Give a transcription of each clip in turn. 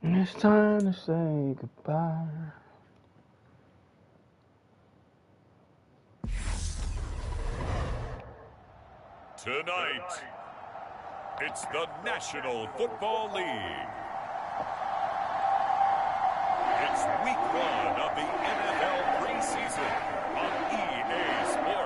It's time to say goodbye. Tonight, it's the National Football League. It's week 1 of the NFL preseason on EA Sports.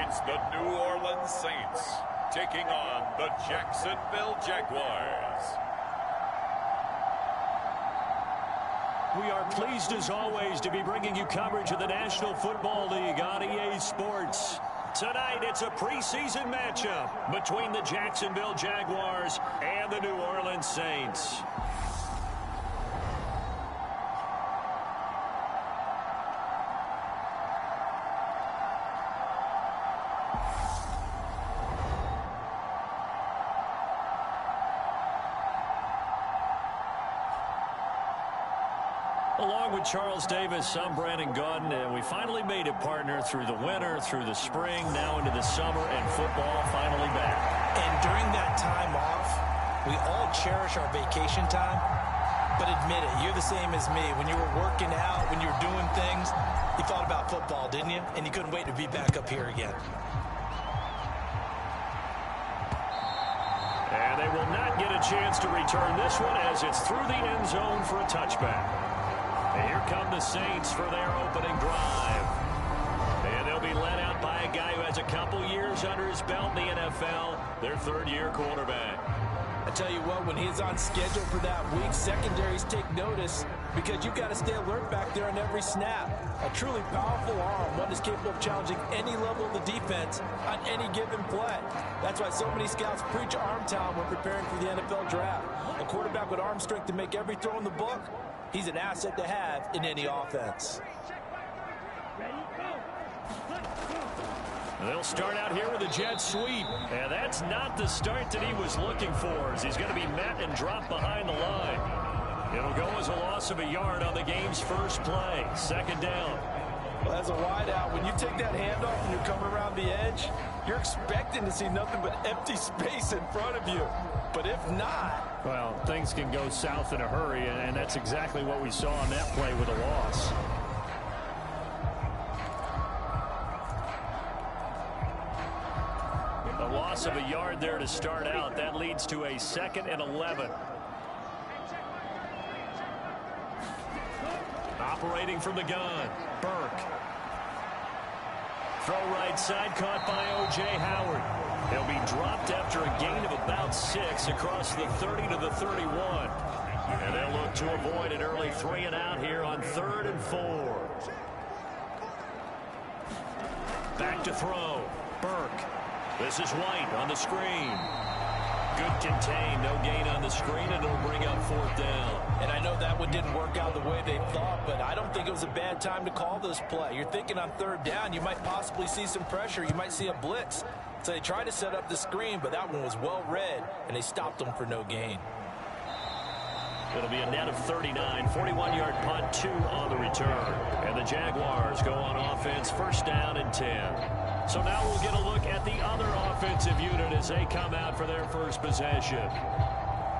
It's the New Orleans Saints taking on the Jacksonville Jaguars. We are pleased as always to be bringing you coverage of the National Football League on EA Sports. Tonight it's a preseason matchup between the Jacksonville Jaguars and the New Orleans Saints. Along with Charles Davis, I'm Brandon Gaudin, and we finally made it, partner, through the winter, through the spring, now into the summer, and football finally back. And during that time off, we all cherish our vacation time. But admit it, you're the same as me. When you were working out, when you were doing things, you thought about football, didn't you? And you couldn't wait to be back up here again. And they will not get a chance to return this one as it's through the end zone for a touchback. And here come the Saints for their opening drive. And they'll be led out by a guy who has a couple years under his belt in the NFL, their third-year quarterback. I tell you what, when he's on schedule for that week, secondaries take notice because you've got to stay alert back there on every snap. A truly powerful arm, one that's capable of challenging any level of the defense on any given play. That's why so many scouts preach arm talent when preparing for the NFL draft. A quarterback with arm strength to make every throw in the book, he's an asset to have in any offense. They'll start out here with a jet sweep. And that's not the start that he was looking for, as he's going to be met and dropped behind the line. It'll go as a loss of a yard on the game's first play. Second down. Well, as a wideout, when you take that handoff and you're coming around the edge, you're expecting to see nothing but empty space in front of you. But if not... well, things can go south in a hurry, and that's exactly what we saw on that play with a loss. A loss of a yard there to start out. That leads to a 2nd and 11. Operating from the gun, Burke. Throw right side, caught by O.J. Howard. He'll be dropped after a gain of about 6 across the 30 to the 31. And they'll look to avoid an early 3 and out here on 3rd and 4. Back to throw, Burke. This is White on the screen. Good contain, no gain on the screen, and it'll bring up 4th down. And I know that one didn't work out the way they thought, but I don't think it was a bad time to call this play. You're thinking on 3rd down, you might possibly see some pressure. You might see a blitz. So they tried to set up the screen, but that one was well read, and they stopped them for no gain. It'll be a net of 39, 41-yard punt, 2 on the return. And the Jaguars go on offense, 1st down and 10. So now we'll get a look at the other offensive unit as they come out for their first possession.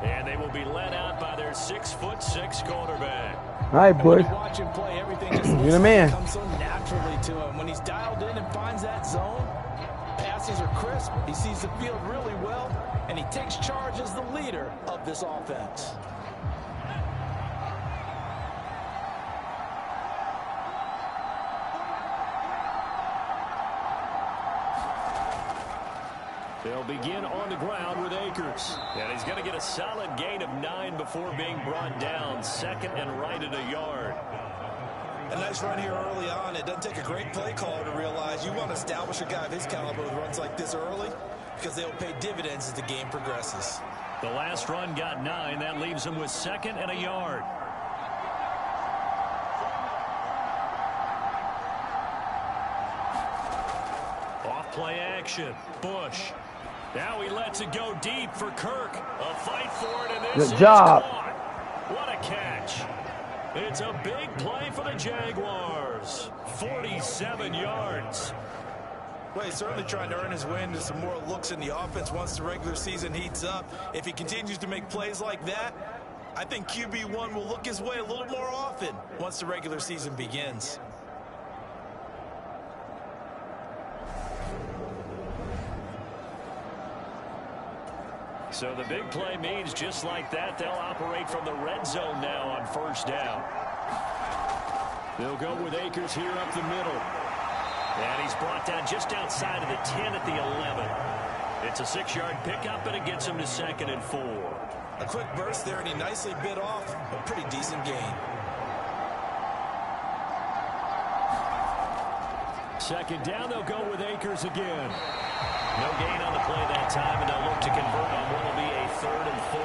And they will be led out by their 6'6" quarterback. All right, boy. Watch him play, everything just You're the man. comes so naturally to him. When he's dialed in and finds that zone, passes are crisp, he sees the field really well, and he takes charge as the leader of this offense. They'll begin on the ground with Akers. And he's going to get a solid gain of 9 before being brought down. 2nd and right at a yard. A nice run here early on. It doesn't take a great play caller to realize you want to establish a guy of his caliber with runs like this early because they'll pay dividends as the game progresses. The last run got 9. That leaves him with 2nd and a yard. Off Play action. Bush. Now he lets it go deep for Kirk. A fight for it, and this Good is job. caught. What a catch. It's a big play for the Jaguars. 47 yards. Well, he's certainly trying to earn his way into some more looks in the offense once the regular season heats up. If he continues to make plays like that, I think QB1 will look his way a little more often once the regular season begins. So the big play means just like that, they'll operate from the red zone now on first down. They'll go with Akers here up the middle. And he's brought down just outside of the 10 at the 11. It's a 6-yard pickup, and it gets him to 2nd and 4. A quick burst there, and he nicely bit off a pretty decent gain. 2nd down, they'll go with Akers again. No gain on the play that time, and they'll look to convert on what will be a 3rd and 4.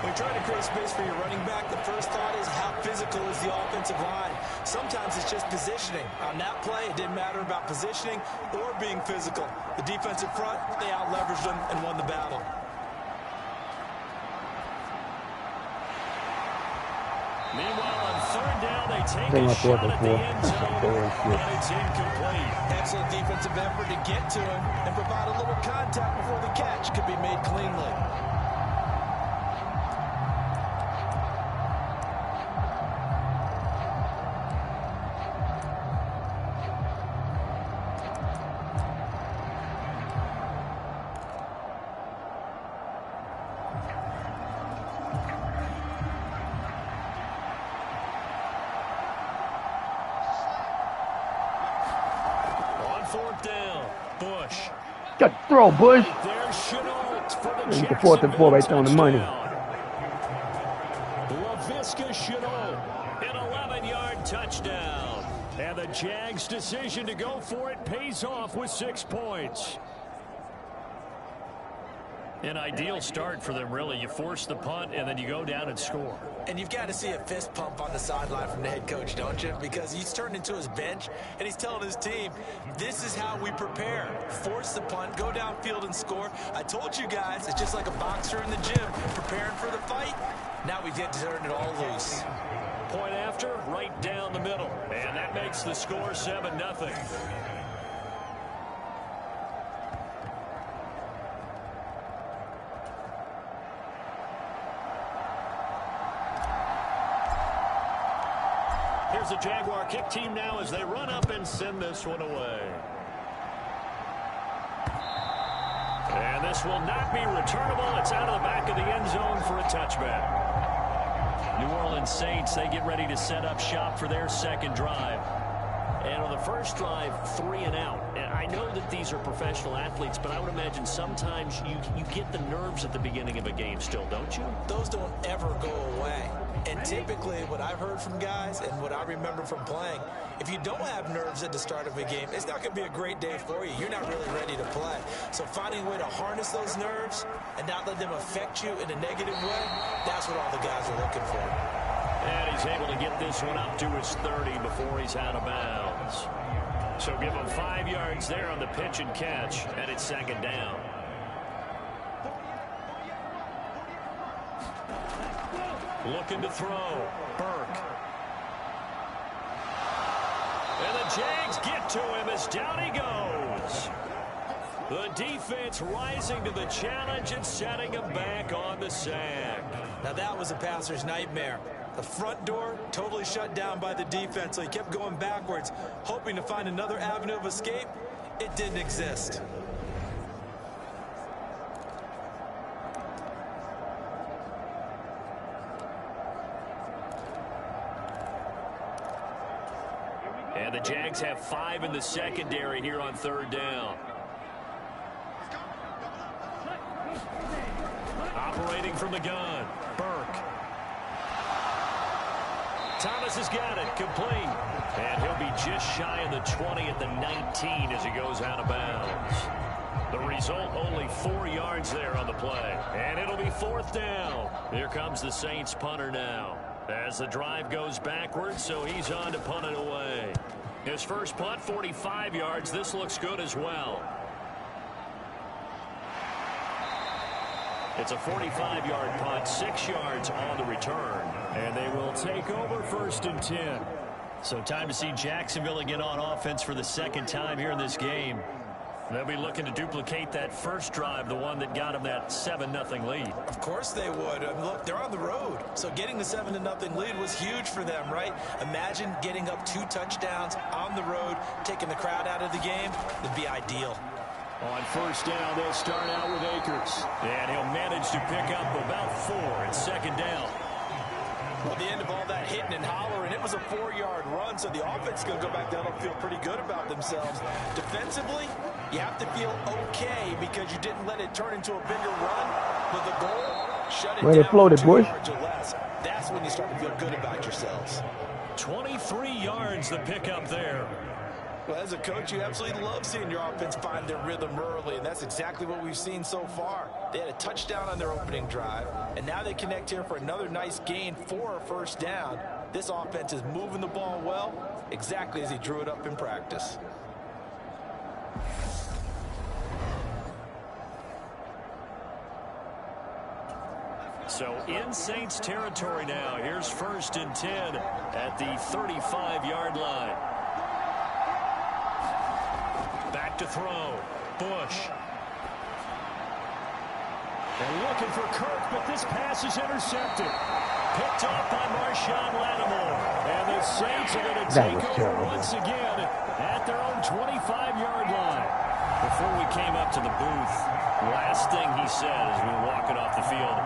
When you're trying to create space for your running back, the first thought is how physical is the offensive line. Sometimes it's just positioning. On that play, it didn't matter about positioning or being physical. The defensive front, they out-leveraged them and won the battle. Meanwhile, on 3rd down, they take a shot at the end zone, and it's incomplete. Excellent defensive effort to get to him and provide a little contact before the catch could be made cleanly. Good throw, Bush. There's Chenault for the The 4th and 4 right there on the money. LaVisca Chenault, an 11-yard touchdown. And the Jags' decision to go for it pays off with 6 points. An ideal start for them, really. You force the punt, and then you go down and score. And you've got to see a fist pump on the sideline from the head coach, don't you? Because he's turned into his bench, and he's telling his team, this is how we prepare. Force the punt, go downfield and score. I told you guys, it's just like a boxer in the gym, preparing for the fight. Now we get to turn it all loose. Point after, right down the middle. And that makes the score 7-0. Here's the Jaguar kick team now as they run up and send this one away. And this will not be returnable. It's out of the back of the end zone for a touchback. New Orleans Saints, they get ready to set up shop for their 2nd drive. And on the first drive, 3 and out. And I know that these are professional athletes, but I would imagine sometimes you get the nerves at the beginning of a game still, don't you? Those don't ever go away. And typically what I've heard from guys and what I remember from playing, if you don't have nerves at the start of a game, it's not going to be a great day for you. You're not really ready to play. So finding a way to harness those nerves and not let them affect you in a negative way, that's what all the guys are looking for. And he's able to get this one up to his 30 before he's out of bounds. So give him 5 yards there on the pitch and catch, and it's 2nd down. Looking to throw. Burke. And the Jags get to him as down he goes. The defense rising to the challenge and setting him back on the sack. Now that was a passer's nightmare. The front door totally shut down by the defense, so he kept going backwards, hoping to find another avenue of escape. It didn't exist. And the Jags have 5 in the secondary here on 3rd down. Operating from the gun, Burke. Thomas has got it, complete. And he'll be just shy of the 20 at the 19 as he goes out of bounds. The result, only 4 yards there on the play. And it'll be 4th down. Here comes the Saints punter now. As the drive goes backwards, so he's on to punt it away. His first punt, 45 yards. This looks good as well. It's a 45-yard punt, 6 yards on the return. And they will take over 1st and 10. So time to see Jacksonville again on offense for the second time here in this game. They'll be looking to duplicate that first drive, the one that got them that 7-0 lead. Of course they would. I mean, look, they're on the road. So getting the 7-0 lead was huge for them, right? Imagine getting up 2 touchdowns on the road, taking the crowd out of the game. It'd be ideal. On 1st down, they'll start out with Akers. And he'll manage to pick up about 4 at 2nd down. At the end of all that hitting and hollering, it was a 4-yard run, so the offense is going to go back down and feel pretty good about themselves. Defensively, you have to feel okay because you didn't let it turn into a bigger run. But the goal, shut it down for 2 yards or less. That's when you start to feel good about yourselves. 23 yards the pickup there. Well, as a coach, you absolutely love seeing your offense find their rhythm early, and that's exactly what we've seen so far. They had a touchdown on their opening drive, and now they connect here for another nice gain for a 1st down. This offense is moving the ball well, exactly as he drew it up in practice. So in Saints territory now. Here's 1st and 10 at the 35-yard line. Back to throw. Bush. They're looking for Kirk, but this pass is intercepted. Picked off by Marshawn Lattimore. And the Saints are going to take over once again at their own 25-yard line. Before we came up to the booth, last thing he said as we were walking off the field,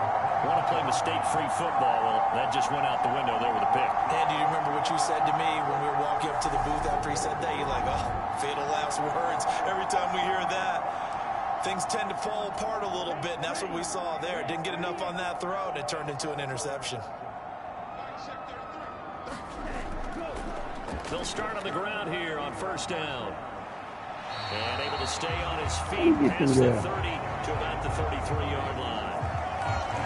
want to play mistake-free football. Well, that just went out the window there with a pick. Andy, do you remember what you said to me when we were walking up to the booth after he said that? You're like, oh, fatal last words. Every time we hear that, things tend to fall apart a little bit, and that's what we saw there. Didn't get enough on that throw, and it turned into an interception. They'll start on the ground here on 1st down. And able to stay on his feet past the 30 to about the 33-yard line.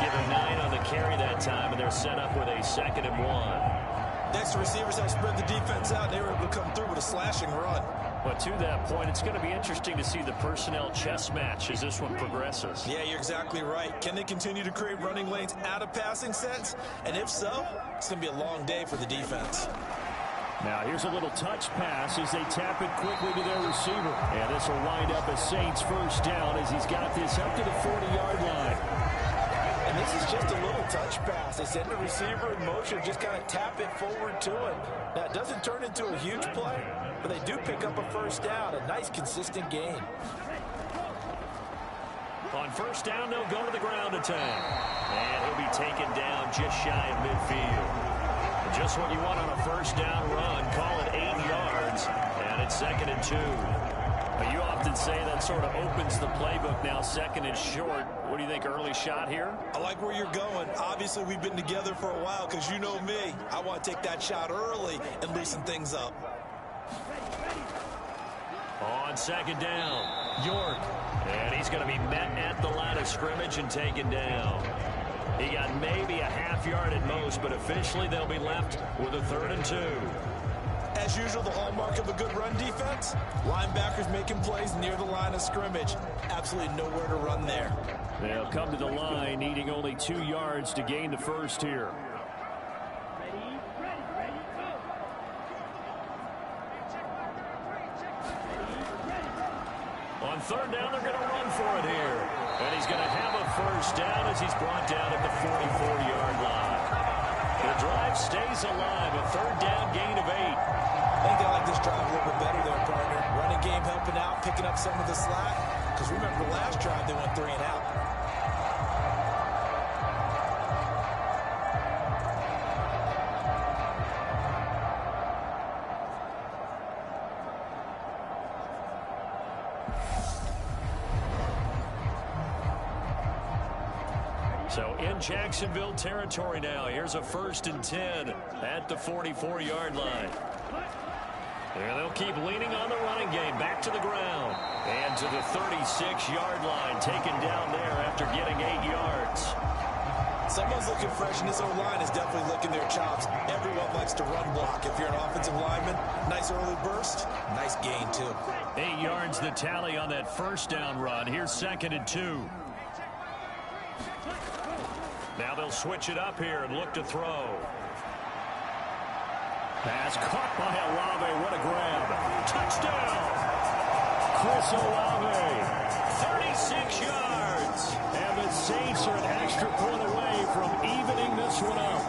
Give him 9 on the carry that time, and they're set up with a 2nd and 1. Next, the receivers have spread the defense out, and they were able to come through with a slashing run. But to that point, it's going to be interesting to see the personnel chess match as this one progresses. Yeah, you're exactly right. Can they continue to create running lanes out of passing sets? And if so, it's going to be a long day for the defense. Now here's a little touch pass as they tap it quickly to their receiver. And this will wind up a Saints 1st down as he's got this up to the 40-yard line. And this is just a little touch pass. They send the receiver in motion, just kind of tap it forward to him. Now, it doesn't turn into a huge play, but they do pick up a 1st down, a nice, consistent gain. On 1st down, they'll go to the ground attack. And he'll be taken down just shy of midfield. Just what you want on a 1st down run. Call it 8 yards, and it's 2nd and 2. You often say that sort of opens the playbook now, 2nd and short. What do you think, early shot here? I like where you're going. Obviously, we've been together for a while because you know me. I want to take that shot early and loosen things up. On 2nd down, York. And he's going to be met at the line of scrimmage and taken down. He got maybe a half yard at most, but officially they'll be left with a 3rd and 2. As usual, the hallmark of a good run defense, linebackers making plays near the line of scrimmage. Absolutely nowhere to run there. They'll come to the line, needing only 2 yards to gain the 1st here. On 3rd down, they're going to run for it here. And he's going to have a 1st down as he's brought down at the 44-yard line. The drive stays alive, a 3rd down gain of 8. I think they like this drive a little bit better there, partner. Running game helping out, picking up some of the slack. Because remember, the last drive they went 3 and out. So in Jacksonville territory now, here's a 1st and 10 at the 44-yard line. There they'll keep leaning on the running game. Back to the ground. And to the 36-yard line. Taken down there after getting 8 yards. Someone's looking fresh, and this O-line is definitely licking their chops. Everyone likes to run block. If you're an offensive lineman, nice early burst, nice gain, too. 8 yards the tally on that first down run. Here's 2nd and 2. Now they'll switch it up here and look to throw. Pass caught by Olave. What a grab. Touchdown. Chris Olave. 36 yards. And the Saints are an extra point away from evening this one up.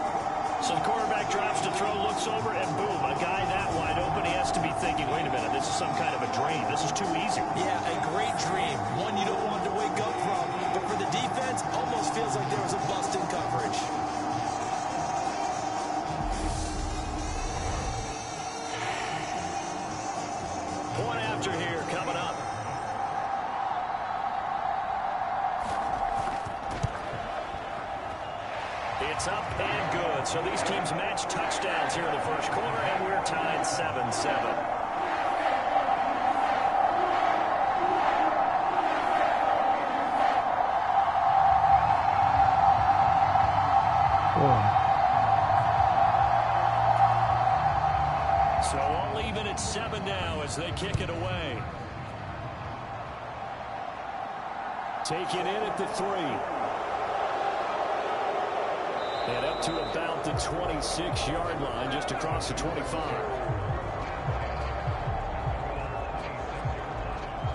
So the quarterback drops to throw, looks over, and boom, a guy that wide open, he has to be thinking, wait a minute, this is some kind of a dream. This is too easy. Yeah, a great dream. One you don't want to wake up from. But for the defense, almost feels like there was a bust in coverage. Point after here coming up. It's up and good. So these teams match touchdowns here in the first quarter, and we're tied 7-7. So all even at 7 now as they kick it away. Taken in at the 3. And up to about the 26-yard line, just across the 25.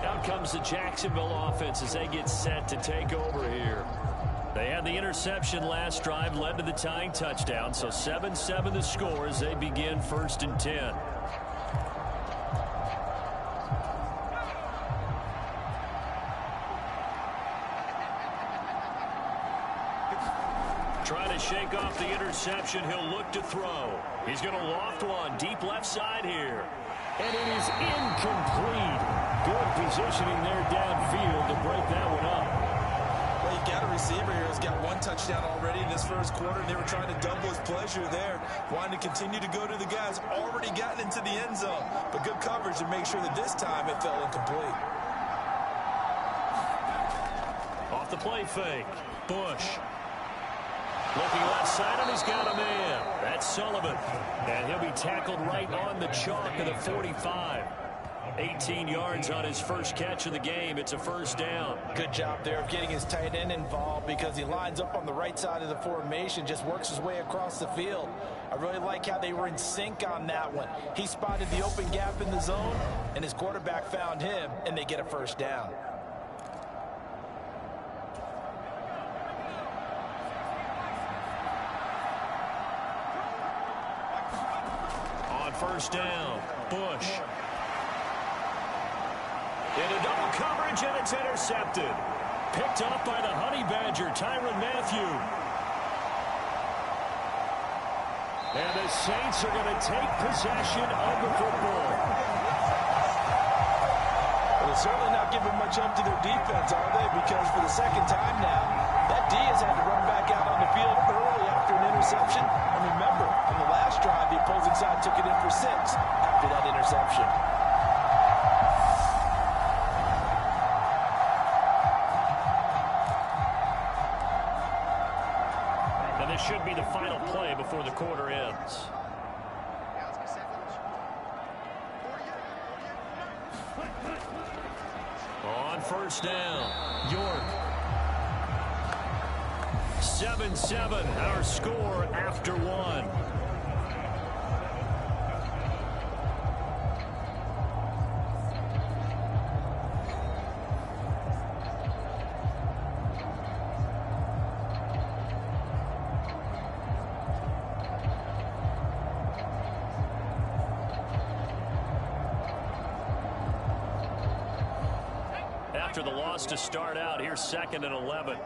Out comes the Jacksonville offense as they get set to take over here. They had the interception last drive, led to the tying touchdown, so 7-7 the score as they begin 1st and 10. Trying to shake off the interception. He'll look to throw. He's going to loft one deep left side here. And it is incomplete. Good positioning there downfield to break that one up. Well, you got a receiver here who's got 1 touchdown already in this first quarter. They were trying to double his pleasure there. Wanting to continue to go to the guys already gotten into the end zone. But good coverage to make sure that this time it fell incomplete. Off the play fake. Bush. Looking left side, and he's got a man. That's Sullivan. And he'll be tackled right on the chalk of the 45. 18 yards on his first catch of the game. It's a first down. Good job there of getting his tight end involved because he lines up on the right side of the formation, just works his way across the field. I really like how they were in sync on that one. He spotted the open gap in the zone, and his quarterback found him, and they get a first down. First down, Bush. Into double coverage, and it's intercepted. Picked up by the Honey Badger, Tyrann Mathieu. And the Saints are going to take possession of the football. Well, they're certainly not giving much up to their defense, are they? Because for the second time now, that D has had to run back out on the field early after an interception. And remember, on the last drive, the opposing side took it in for 6 after that interception. And this should be the final play before the quarter ends. On first down, York. 7-7, our score after 1. After the loss to start out, here's 2nd and 11.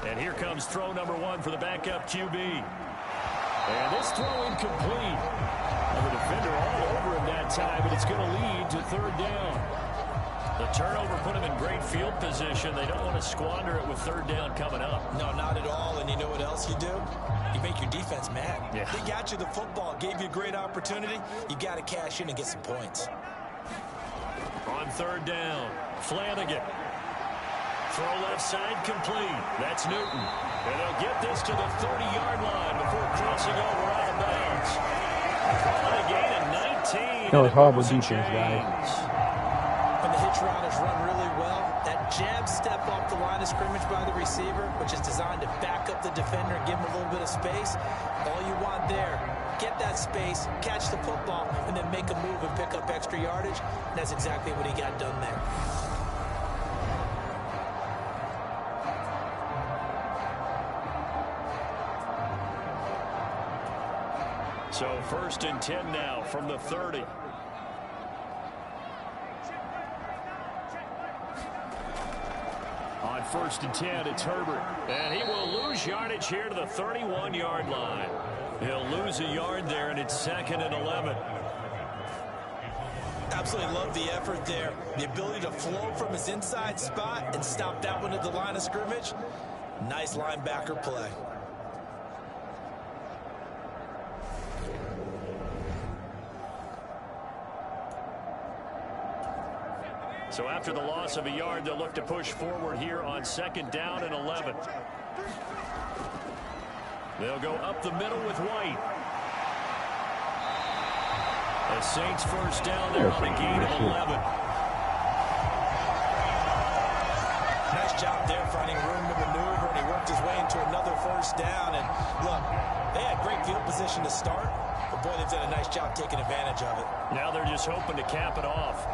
And here comes throw number 1 for the backup QB. And this throw incomplete. And the defender all over him that time, but it's going to lead to 3rd down. The turnover put him in great field position. They don't want to squander it with 3rd down coming up. No, not at all. And you know what else you do? You make your defense mad. Yeah. They got you the football, gave you a great opportunity. You got to cash in and get some points. On 3rd down, Flanagan. Throw left side complete. That's Newton. And they'll get this to the 30-yard line before crossing over out of bounds. On a gain of 19. That was horrible defense, guys. When the hitch route is run really well, that jab step off the line of scrimmage by the receiver, which is designed to back up the defender and give him a little bit of space, all you want there, get that space, catch the football, and then make a move and pick up extra yardage. And that's exactly what he got done there. So 1st and 10 now from the 30. On 1st and 10, it's Herbert. And he will lose yardage here to the 31-yard line. He'll lose a yard there, and it's 2nd and 11. Absolutely love the effort there. The ability to flow from his inside spot and stop that one at the line of scrimmage. Nice linebacker play. So after the loss of a yard, they'll look to push forward here on 2nd down and 11. They'll go up the middle with White. The Saints first down there on a gain of 11. Nice job there finding room to maneuver, and he worked his way into another first down. And look, they had great field position to start, but boy, they've done a nice job taking advantage of it. Now they're just hoping to cap it off.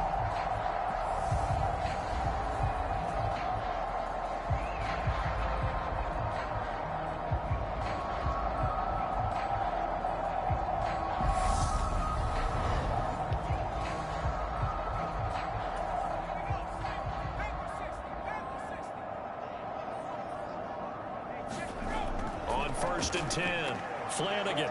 On 1st and 10, Flanagan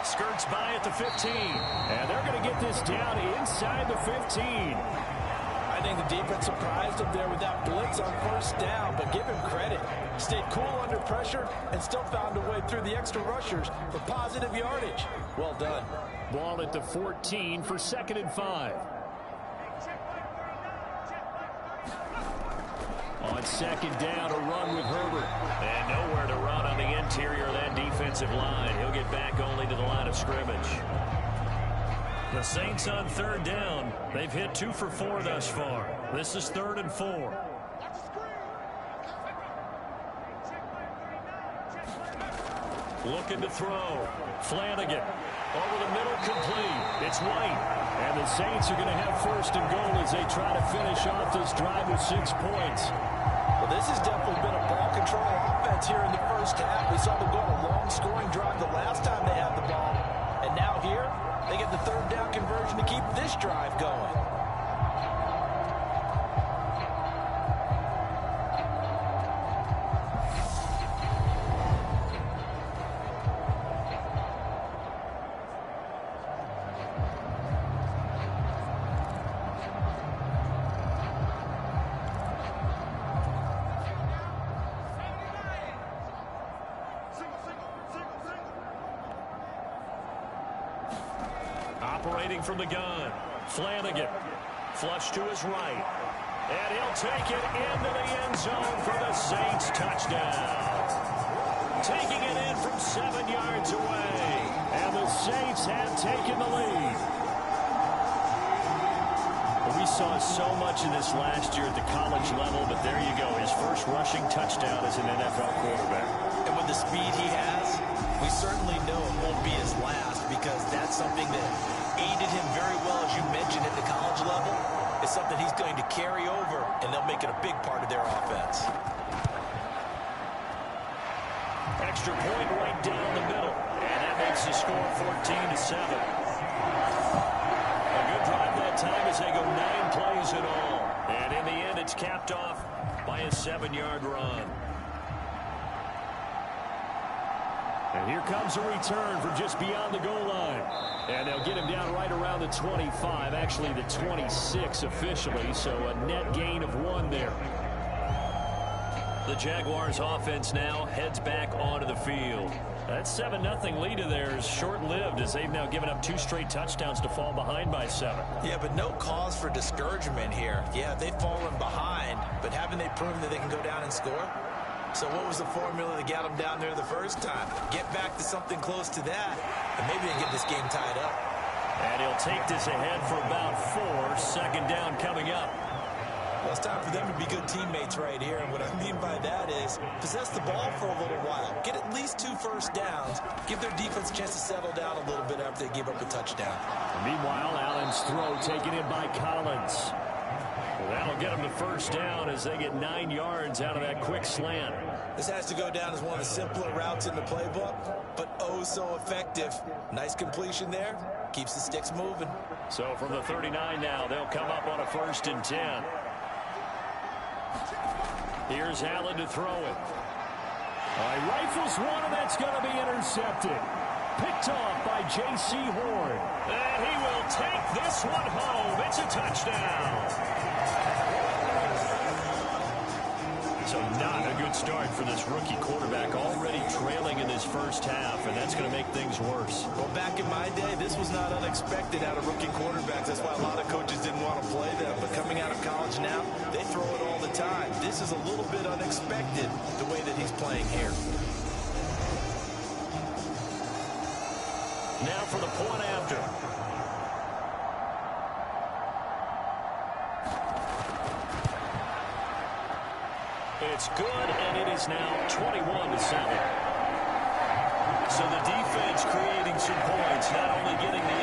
skirts by at the 15, and they're going to get this down inside the 15. I think the defense surprised him there with that blitz on 1st down, but give him credit. Stayed cool under pressure and still found a way through the extra rushers for positive yardage. Well done. Ball at the 14 for 2nd and 5. On 2nd down, a run with Herbert. And nowhere to run on the interior of that defensive line. He'll get back only to the line of scrimmage. The Saints on 3rd down. They've hit 2 for 4 thus far. This is 3rd and 4. Looking to throw. Flanagan. Over the middle, complete. It's White. And the Saints are going to have 1st and goal as they try to finish off this drive with 6 points. Well, this has definitely been a ball control offense here in the 1st half. We saw them go on a long scoring drive the last time they had the ball. And now here, they get the 3rd down conversion to keep this drive going. Operating from the gun, Flanagan. Flush to his right. And he'll take it into the end zone for the Saints touchdown. Taking it in from 7 yards away. And the Saints have taken the lead. We saw so much of this last year at the college level, but there you go. His first rushing touchdown as an NFL quarterback. And with the speed he has, we certainly know it won't be his last, because that's something that aided him very well, as you mentioned, at the college level. It's something he's going to carry over, and they'll make it a big part of their offense. Extra point right down the middle, and that makes the score 14-7. A good drive that time as they go 9 plays in all. And in the end, it's capped off by a 7-yard run. And here comes a return from just beyond the goal line. And they'll get him down right around the 25, actually the 26 officially, so a net gain of 1 there. The Jaguars offense now heads back onto the field. That 7-0 lead of theirs short-lived as they've now given up 2 straight touchdowns to fall behind by 7. Yeah, but no cause for discouragement here. Yeah, they've fallen behind, but haven't they proven that they can go down and score? So what was the formula that got them down there the first time? Get back to something close to that, and maybe they get this game tied up. And he'll take this ahead for about 4. Second down coming up. Well, it's time for them to be good teammates right here, and what I mean by that is possess the ball for a little while, get at least 2 first downs, give their defense a chance to settle down a little bit after they give up a touchdown. Meanwhile, Allen's throw taken in by Collins. Well, that'll get them the first down as they get 9 yards out of that quick slant. This has to go down as one of the simpler routes in the playbook, but oh so effective. Nice completion there. Keeps the sticks moving. So from the 39 now, they'll come up on a 1st and 10. Here's Allen to throw it. Rifles one, and that's going to be intercepted. Picked off by J.C. Horn. And he will take this one home. It's a touchdown. So not a good start for this rookie quarterback, already trailing in his first half, and that's going to make things worse. Well, back in my day, this was not unexpected out of rookie quarterbacks. That's why a lot of coaches didn't want to play them. But coming out of college now, they throw it all the time. This is a little bit unexpected, the way that he's playing here. Now for the point after. It's good, and it is now 21-7. So the defense creating some points, not only getting the...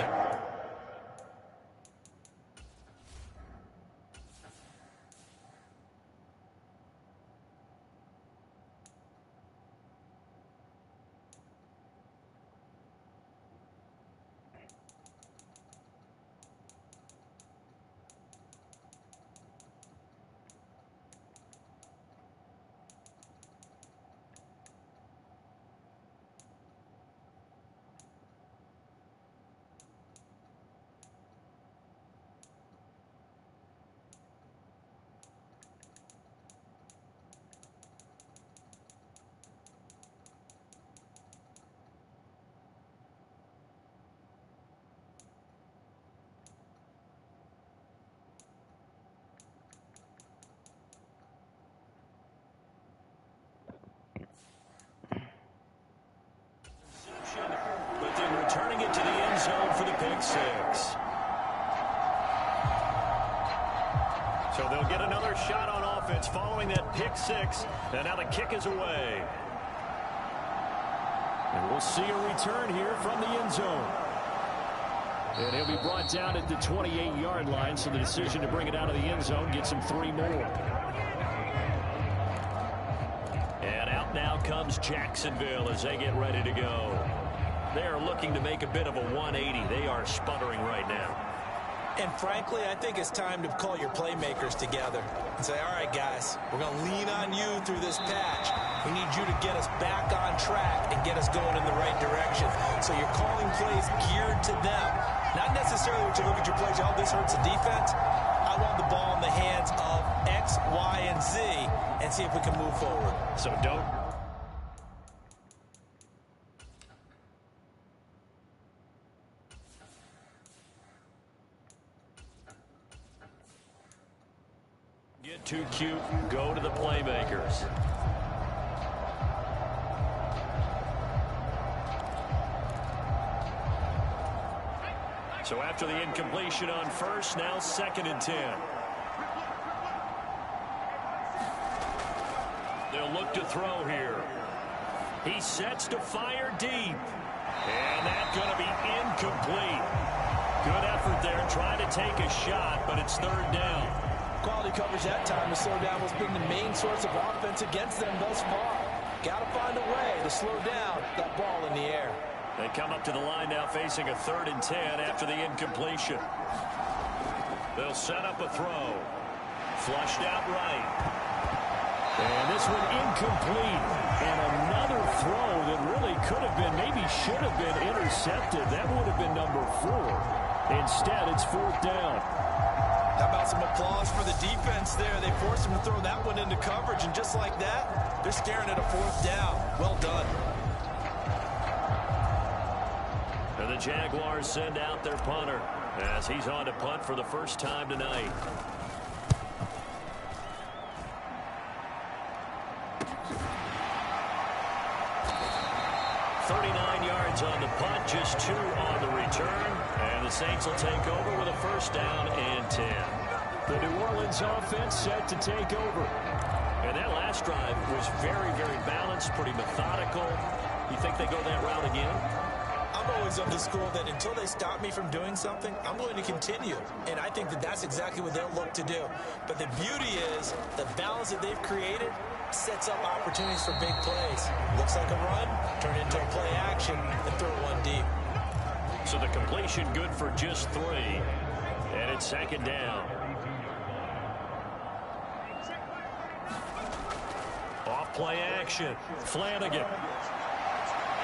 But then returning it to the end zone for the pick 6. So they'll get another shot on offense following that pick 6. And now the kick is away. And we'll see a return here from the end zone. And he'll be brought down at the 28-yard line, so the decision to bring it out of the end zone gets him 3 more. And out now comes Jacksonville as they get ready to go. They are looking to make a bit of a 180. They are sputtering right now. And frankly, I think it's time to call your playmakers together and say, all right, guys, we're going to lean on you through this patch. We need you to get us back on track and get us going in the right direction. So you're calling plays geared to them. Not necessarily when you look at your plays, oh, this hurts the defense. I want the ball in the hands of X, Y, and Z and see if we can move forward. So don't. Get too cute, go to the playmakers. So after the incompletion on first, now 2nd and 10. They'll look to throw here. He sets to fire deep. And that's going to be incomplete. Good effort there, trying to take a shot, but it's 3rd down. Quality coverage that time to slow down what's been the main source of offense against them thus far. Got to find a way to slow down that ball in the air. They come up to the line now facing a 3rd and 10 after the incompletion. They'll set up a throw. Flushed out right. And this one incomplete. And another throw that really could have been, maybe should have been intercepted. That would have been number 4. Instead, it's 4th down. How about some applause for the defense there? They forced him to throw that one into coverage, and just like that, they're staring at a 4th down. Well done. And the Jaguars send out their punter as he's on to punt for the first time tonight. On the punt, just 2 on the return, and the Saints will take over with a 1st down and 10. The New Orleans offense set to take over. And that last drive was very, very balanced, pretty methodical. You think they go that route again? I'm always of the school that until they stop me from doing something, I'm going to continue. And I think that that's exactly what they'll look to do. But the beauty is the balance that they've created sets up opportunities for big plays. Looks like a run, turn into a play action, and throw one deep. So the completion good for just 3, and it's 2nd down. Off play action, Flanagan.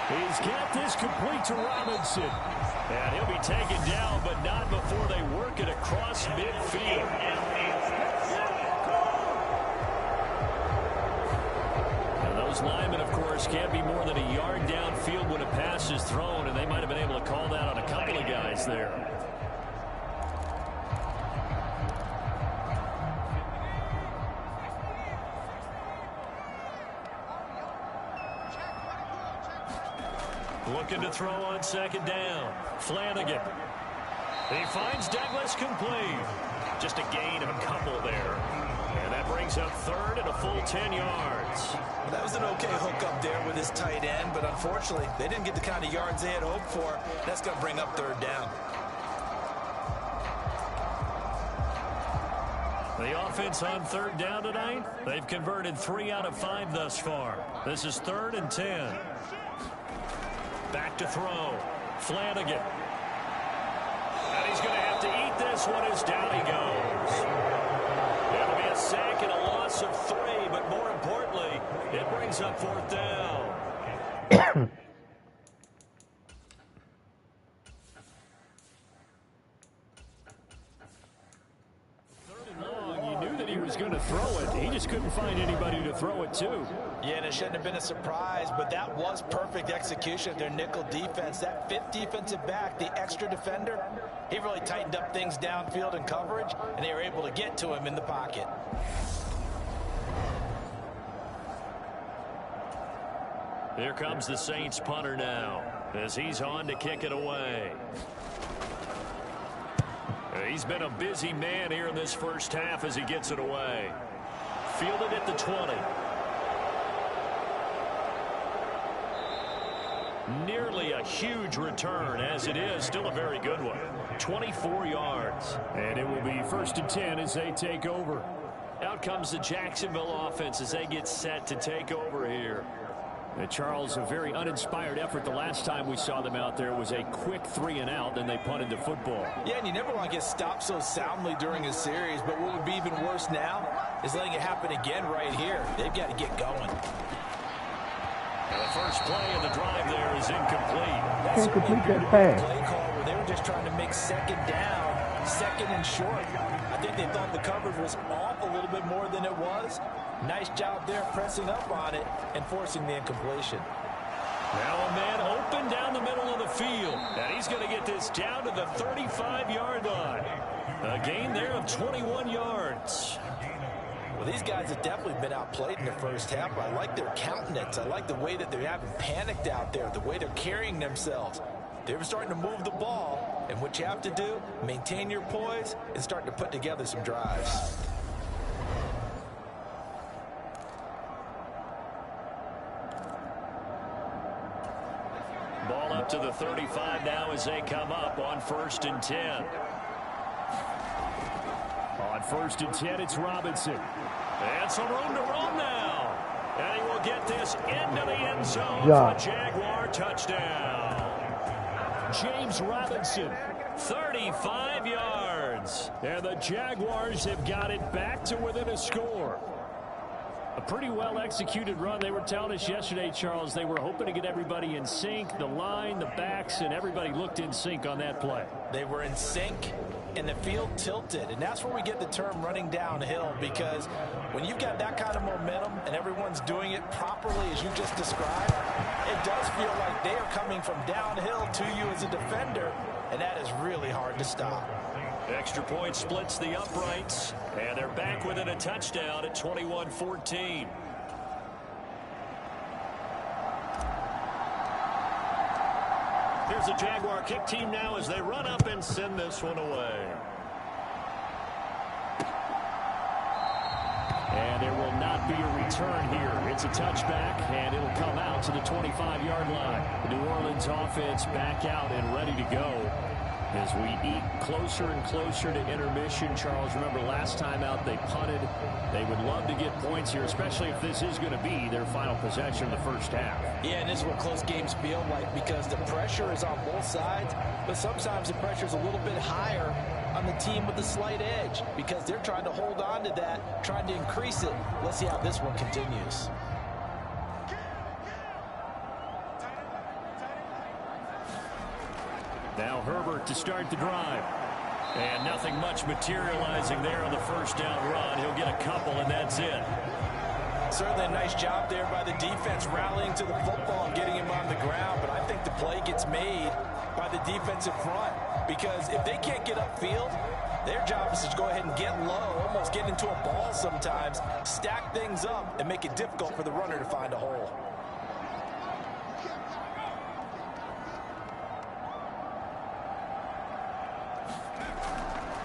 He's got this complete to Robinson. And he'll be taken down, but not before they work it across midfield. Those linemen, of course, can't be more than a yard downfield when a pass is thrown, and they might have been able to call that on a couple of guys there. Looking to throw on 2nd down. Flanagan. He finds Douglas complete. Just a gain of a couple there. And that brings up 3rd and a full 10 yards. Well, that was an okay hook up there with his tight end, but unfortunately, they didn't get the kind of yards they had hoped for. That's going to bring up 3rd down. The offense on 3rd down tonight, they've converted 3 out of 5 thus far. This is 3rd and 10. Back to throw. Flanagan. And he's going to have to eat this one as down he goes. It'll be a sack and a loss of 3, but more importantly, it brings up 4th down. Going to throw it. He just couldn't find anybody to throw it to. Yeah, and it shouldn't have been a surprise, but that was perfect execution of their nickel defense. That 5th defensive back, the extra defender, he really tightened up things downfield in coverage, and they were able to get to him in the pocket. Here comes the Saints punter now as he's on to kick it away. He's been a busy man here in this first half as he gets it away. Fielded at the 20. Nearly a huge return, as it is still a very good one. 24 yards. And it will be 1st and 10 as they take over. Out comes the Jacksonville offense as they get set to take over here. Charles, a very uninspired effort. The last time we saw them out there was a quick 3 and out, then they punted the football. Yeah, and you never want to get stopped so soundly during a series, but what would be even worse now is letting it happen again right here. They've got to get going. And the first play of the drive there is incomplete. That's certainly a beautiful play call where they were just trying to make 2nd down, 2nd and short. I think they thought the coverage was off a little bit more than it was. Nice job there pressing up on it and forcing the incompletion. Now a man open down the middle of the field. And he's going to get this down to the 35-yard line. A gain there of 21 yards. Well, these guys have definitely been outplayed in the first half. I like their countenance. I like the way that they haven't panicked out there, the way they're carrying themselves. They're starting to move the ball, and what you have to do, maintain your poise and start to put together some drives. Ball up to the 35 now as they come up on 1st and 10. On 1st and 10, it's Robinson. And some room to run now. And he will get this into the end zone for a Jaguar touchdown. James Robinson. 35 yards. And the Jaguars have got it back to within a score. A pretty well-executed run. They were telling us yesterday, Charles, they were hoping to get everybody in sync, the line, the backs, and everybody looked in sync on that play. They were in sync, and the field tilted, and that's where we get the term running downhill, because when you've got that kind of momentum and everyone's doing it properly as you just described, it does feel like they are coming from downhill to you as a defender, and that is really hard to stop. Extra point splits the uprights, and they're back within a touchdown at 21-14. Here's the Jaguar kick team now as they run up and send this one away. And there will not be a return here. It's a touchback, and it'll come out to the 25-yard line. The New Orleans offense back out and ready to go. As we eat closer and closer to intermission, Charles, remember last time out they punted. They would love to get points here, especially if this is going to be their final possession in the first half. Yeah, and this is what close games feel like, because the pressure is on both sides, but sometimes the pressure is a little bit higher on the team with the slight edge, because they're trying to hold on to that, trying to increase it. Let's see how this one continues. Now Herbert to start the drive. And nothing much materializing there on the first down run. He'll get a couple, and that's it. Certainly a nice job there by the defense rallying to the football and getting him on the ground, but I think the play gets made by the defensive front, because if they can't get upfield, their job is to go ahead and get low, almost get into a ball sometimes, stack things up, and make it difficult for the runner to find a hole.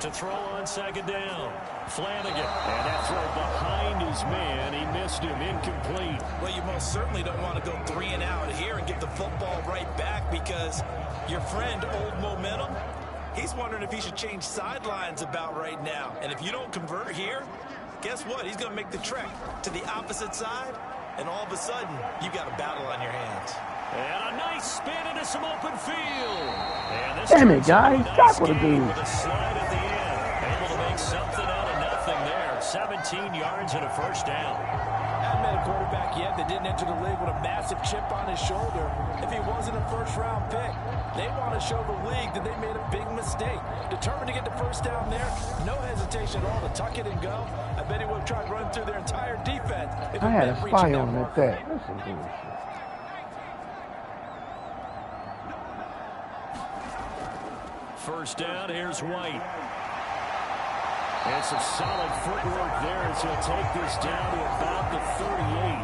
To throw on second down. Flanagan. And that throw behind his man. He missed him. Incomplete. Well, you most certainly don't want to go 3 and out here and get the football right back, because your friend, Old Momentum, he's wondering if he should change sidelines about right now. And if you don't convert here, guess what? He's going to make the trek to the opposite side, and all of a sudden, you've got a battle on your hands. And a nice spin into some open field. And this Damn it, guys. nice Stop with the game dude. with a slide at the end. Able to make something out of nothing there. 17 yards and a first down. Haven't met a quarterback yet that didn't enter the league with a massive chip on his shoulder. If he wasn't a first-round pick, they want to show the league that they made a big mistake. Determined to get the first down there, no hesitation at all to tuck it and go. I bet he would have tried running through their entire defense if I he had a meant spy reaching on that that far. thing. Listen to this shit. First down, here's White. And some solid footwork there as he'll take this down to about the 38.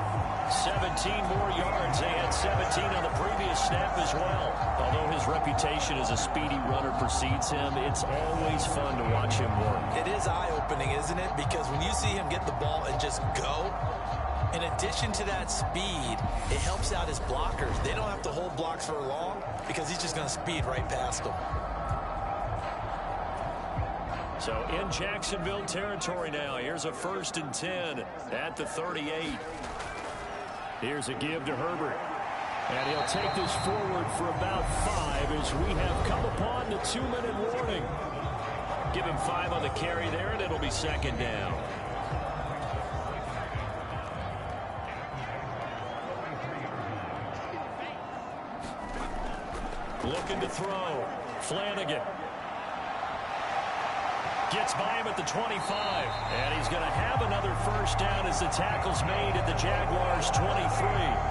17 more yards. They had 17 on the previous snap as well. Although his reputation as a speedy runner precedes him, it's always fun to watch him work. It is eye-opening, isn't it? Because when you see him get the ball and just go, in addition to that speed, it helps out his blockers. They don't have to hold blocks for long because he's just going to speed right past them. So in Jacksonville territory now. Here's a 1st and 10 at the 38. Here's a give to Herbert. And he'll take this forward for about 5 as we have come upon the 2-minute warning. Give him 5 on the carry there, and it'll be second down. Looking to throw. Flanagan. Gets by him at the 25. And he's going to have another first down as the tackle's made at the Jaguars' 23.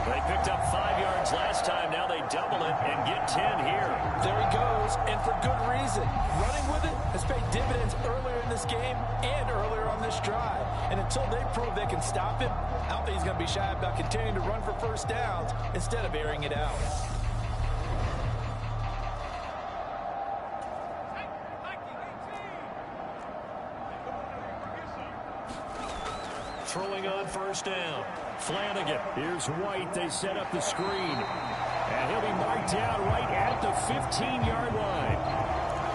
They picked up 5 yards last time. Now they double it and get 10 here. There he goes, and for good reason. Running with it has paid dividends earlier in this game and earlier on this drive. And until they prove they can stop him, I don't think he's going to be shy about continuing to run for first downs instead of airing it out. Throwing on first down. Flanagan. Here's White. They set up the screen. And he'll be marked down right at the 15-yard line.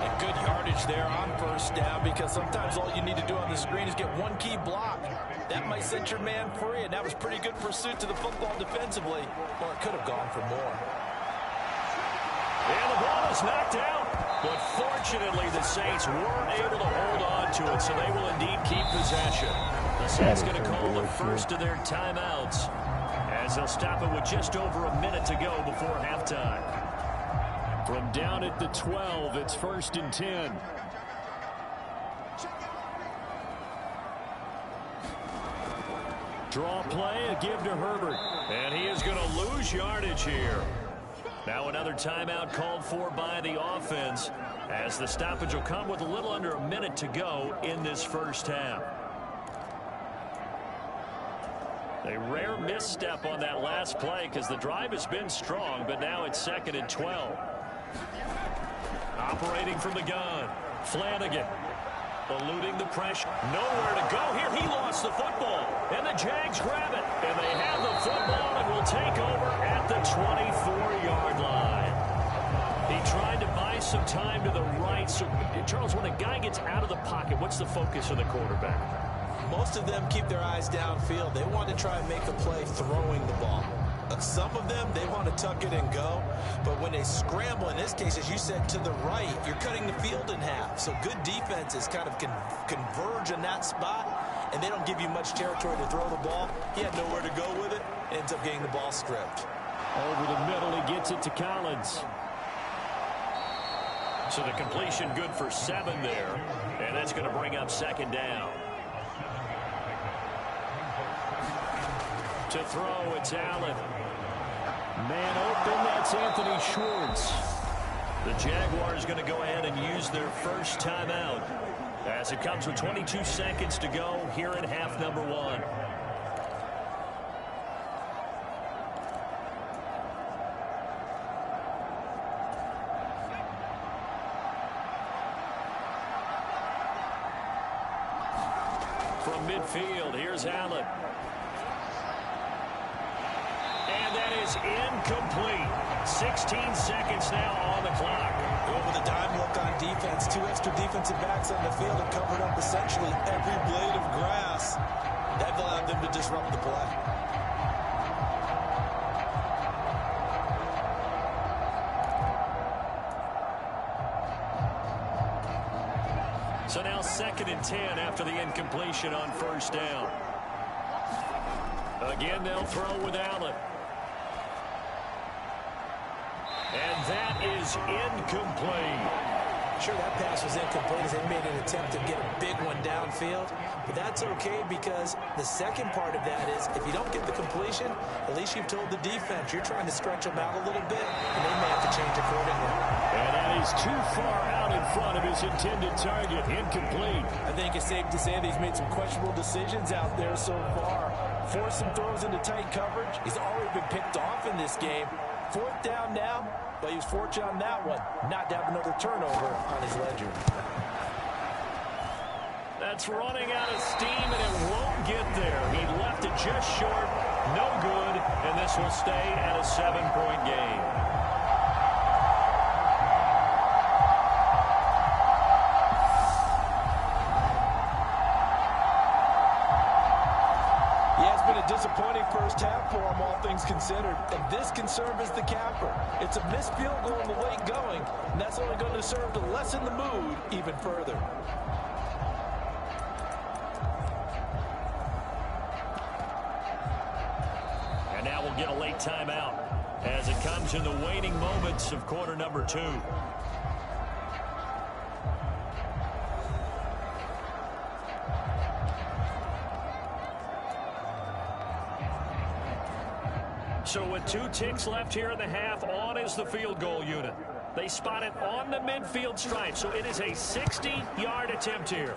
And good yardage there on first down, because sometimes all you need to do on the screen is get one key block. That might set your man free, and that was pretty good pursuit to the football defensively, or it could have gone for more. And the ball is knocked out. But fortunately, the Saints weren't able to hold on to it, so they will indeed keep possession. The Saints going to call the first of their timeouts, as they'll stop it with just over a minute to go before halftime. From down at the 12, it's 1st and 10. Draw play, a give to Herbert. And he is going to lose yardage here. Now another timeout called for by the offense, as the stoppage will come with a little under a minute to go in this first half. A rare misstep on that last play because the drive has been strong, but now it's 2nd and 12. Operating from the gun, Flanagan. Eluding the pressure. Nowhere to go here. He lost the football. And the Jags grab it. And they have the football and will take over at the 24-yard line. He tried to buy some time to the right. So, Charles, when a guy gets out of the pocket, what's the focus of the quarterback? Most of them keep their eyes downfield. They want to try and make a play throwing the ball. Some of them, they want to tuck it and go. But when they scramble, in this case, as you said, to the right, you're cutting the field in half. So good defenses kind of converge in that spot, and they don't give you much territory to throw the ball. He had nowhere to go with it. Ends up getting the ball stripped. Over the middle, he gets it to Collins. So the completion good for 7 there. And that's going to bring up 2nd down. To throw, it's Allen. Man open, that's Anthony Schwartz. The Jaguars going to go ahead and use their first timeout, as it comes with 22 seconds to go here in half number 1. From midfield, here's Allen. And that is incomplete. 16 seconds now on the clock. With a dime look on defense, 2 extra defensive backs on the field and covered up essentially every blade of grass. That allowed them to disrupt the play. So now 2nd and 10 after the incompletion on first down. Again, they'll throw with Allen. And that is incomplete. Sure, that pass was incomplete as they made an attempt to get a big one downfield. But that's okay, because the second part of that is if you don't get the completion, at least you've told the defense you're trying to stretch them out a little bit, and they may have to change accordingly. And that is too far out in front of his intended target. Incomplete. I think it's safe to say that he's made some questionable decisions out there so far. Forced some throws into tight coverage. He's already been picked off in this game. 4th down now, but he was fortunate on that one, not to have another turnover on his ledger. That's running out of steam, and it won't get there. He left it just short, no good, and this will stay at a 7-point game. Disappointing first half for him, all things considered. And this can serve as the capper. It's a missed field goal in the late going, and that's only going to serve to lessen the mood even further. And now we'll get a late timeout as it comes in the waning moments of quarter number 2. So with 2 ticks left here in the half, on is the field goal unit. They spot it on the midfield stripe, so it is a 60-yard attempt here.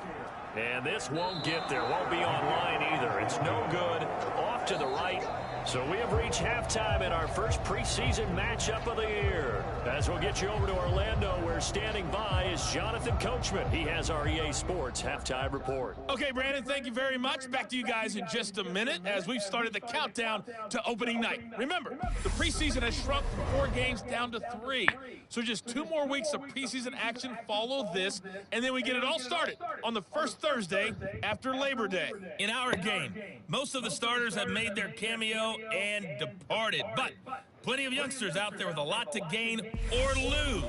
And this won't get there, won't be on line either. It's no good, off to the right. So we have reached halftime in our first preseason matchup of the year. As we'll get you over to Orlando, where standing by is Jonathan Coachman. He has our EA Sports halftime report. Okay, Brandon, thank you very much. Back to you guys in just a minute as we've started the countdown to opening night. Remember, the preseason has shrunk from 4 games down to 3. So just 2 more weeks of preseason action follow this, and then we get it all started on the first Thursday after Labor Day. In our game, most of the starters have made their cameo and departed, but plenty of youngsters out there with a lot to gain or lose.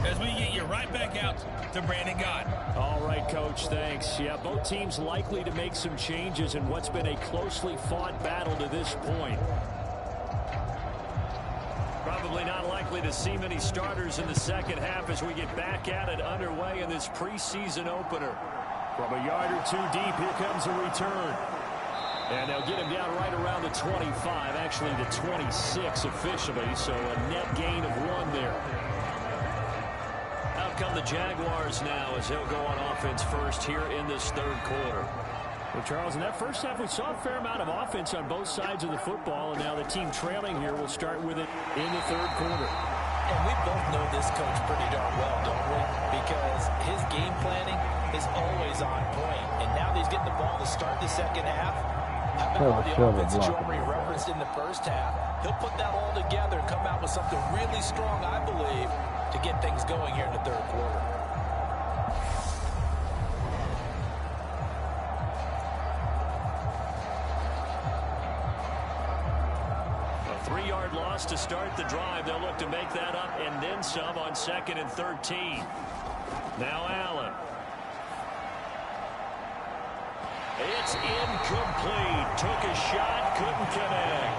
as we get you right back out to Brandon Gott. All right, Coach, thanks. Yeah, both teams likely to make some changes in what's been a closely fought battle to this point. Probably not likely to see many starters in the second half as we get back at it underway in this preseason opener. From a yard or two deep, here comes a return. And they'll get him down right around the 25, actually the 26 officially, so a net gain of 1 there. Out come the Jaguars now as they'll go on offense first here in this third quarter. Well, Charles, in that first half, we saw a fair amount of offense on both sides of the football, and now the team trailing here will start with it in the third quarter. And we both know this coach pretty darn well, don't we? Because his game planning is always on point. And now that he's getting the ball to start the second half, how about all the offense that you already referenced in the first half? He'll put that all together and come out with something really strong, I believe, to get things going here in the third quarter. A 3-yard loss to start the drive. They'll look to make that up and then some on 2nd and 13. Now Allen. It's incomplete. Took a shot, couldn't connect.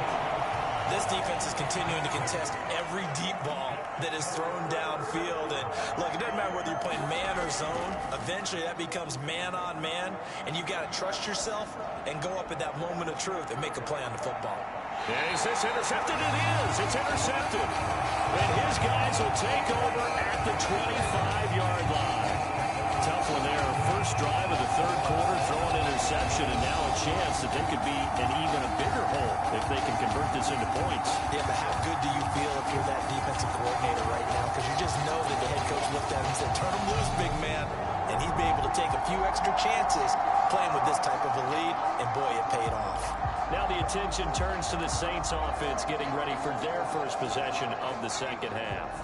This defense is continuing to contest every deep ball that is thrown downfield. And look, it doesn't matter whether you're playing man or zone. Eventually that becomes man on man, and you've got to trust yourself and go up at that moment of truth and make a play on the football. Is this intercepted? It is. It's intercepted. And his guys will take over at the 25-yard line. Tough one there. First drive of the third quarter, throwing an interception, and now a chance that they could be an even a bigger hole if they can convert this into points. Yeah, but how good do you feel if you're that defensive coordinator right now? Because you just know that the head coach looked at him and said, turn him loose, big man. And he'd be able to take a few extra chances playing with this type of a lead, and boy, it paid off. Now the attention turns to the Saints offense getting ready for their first possession of the second half.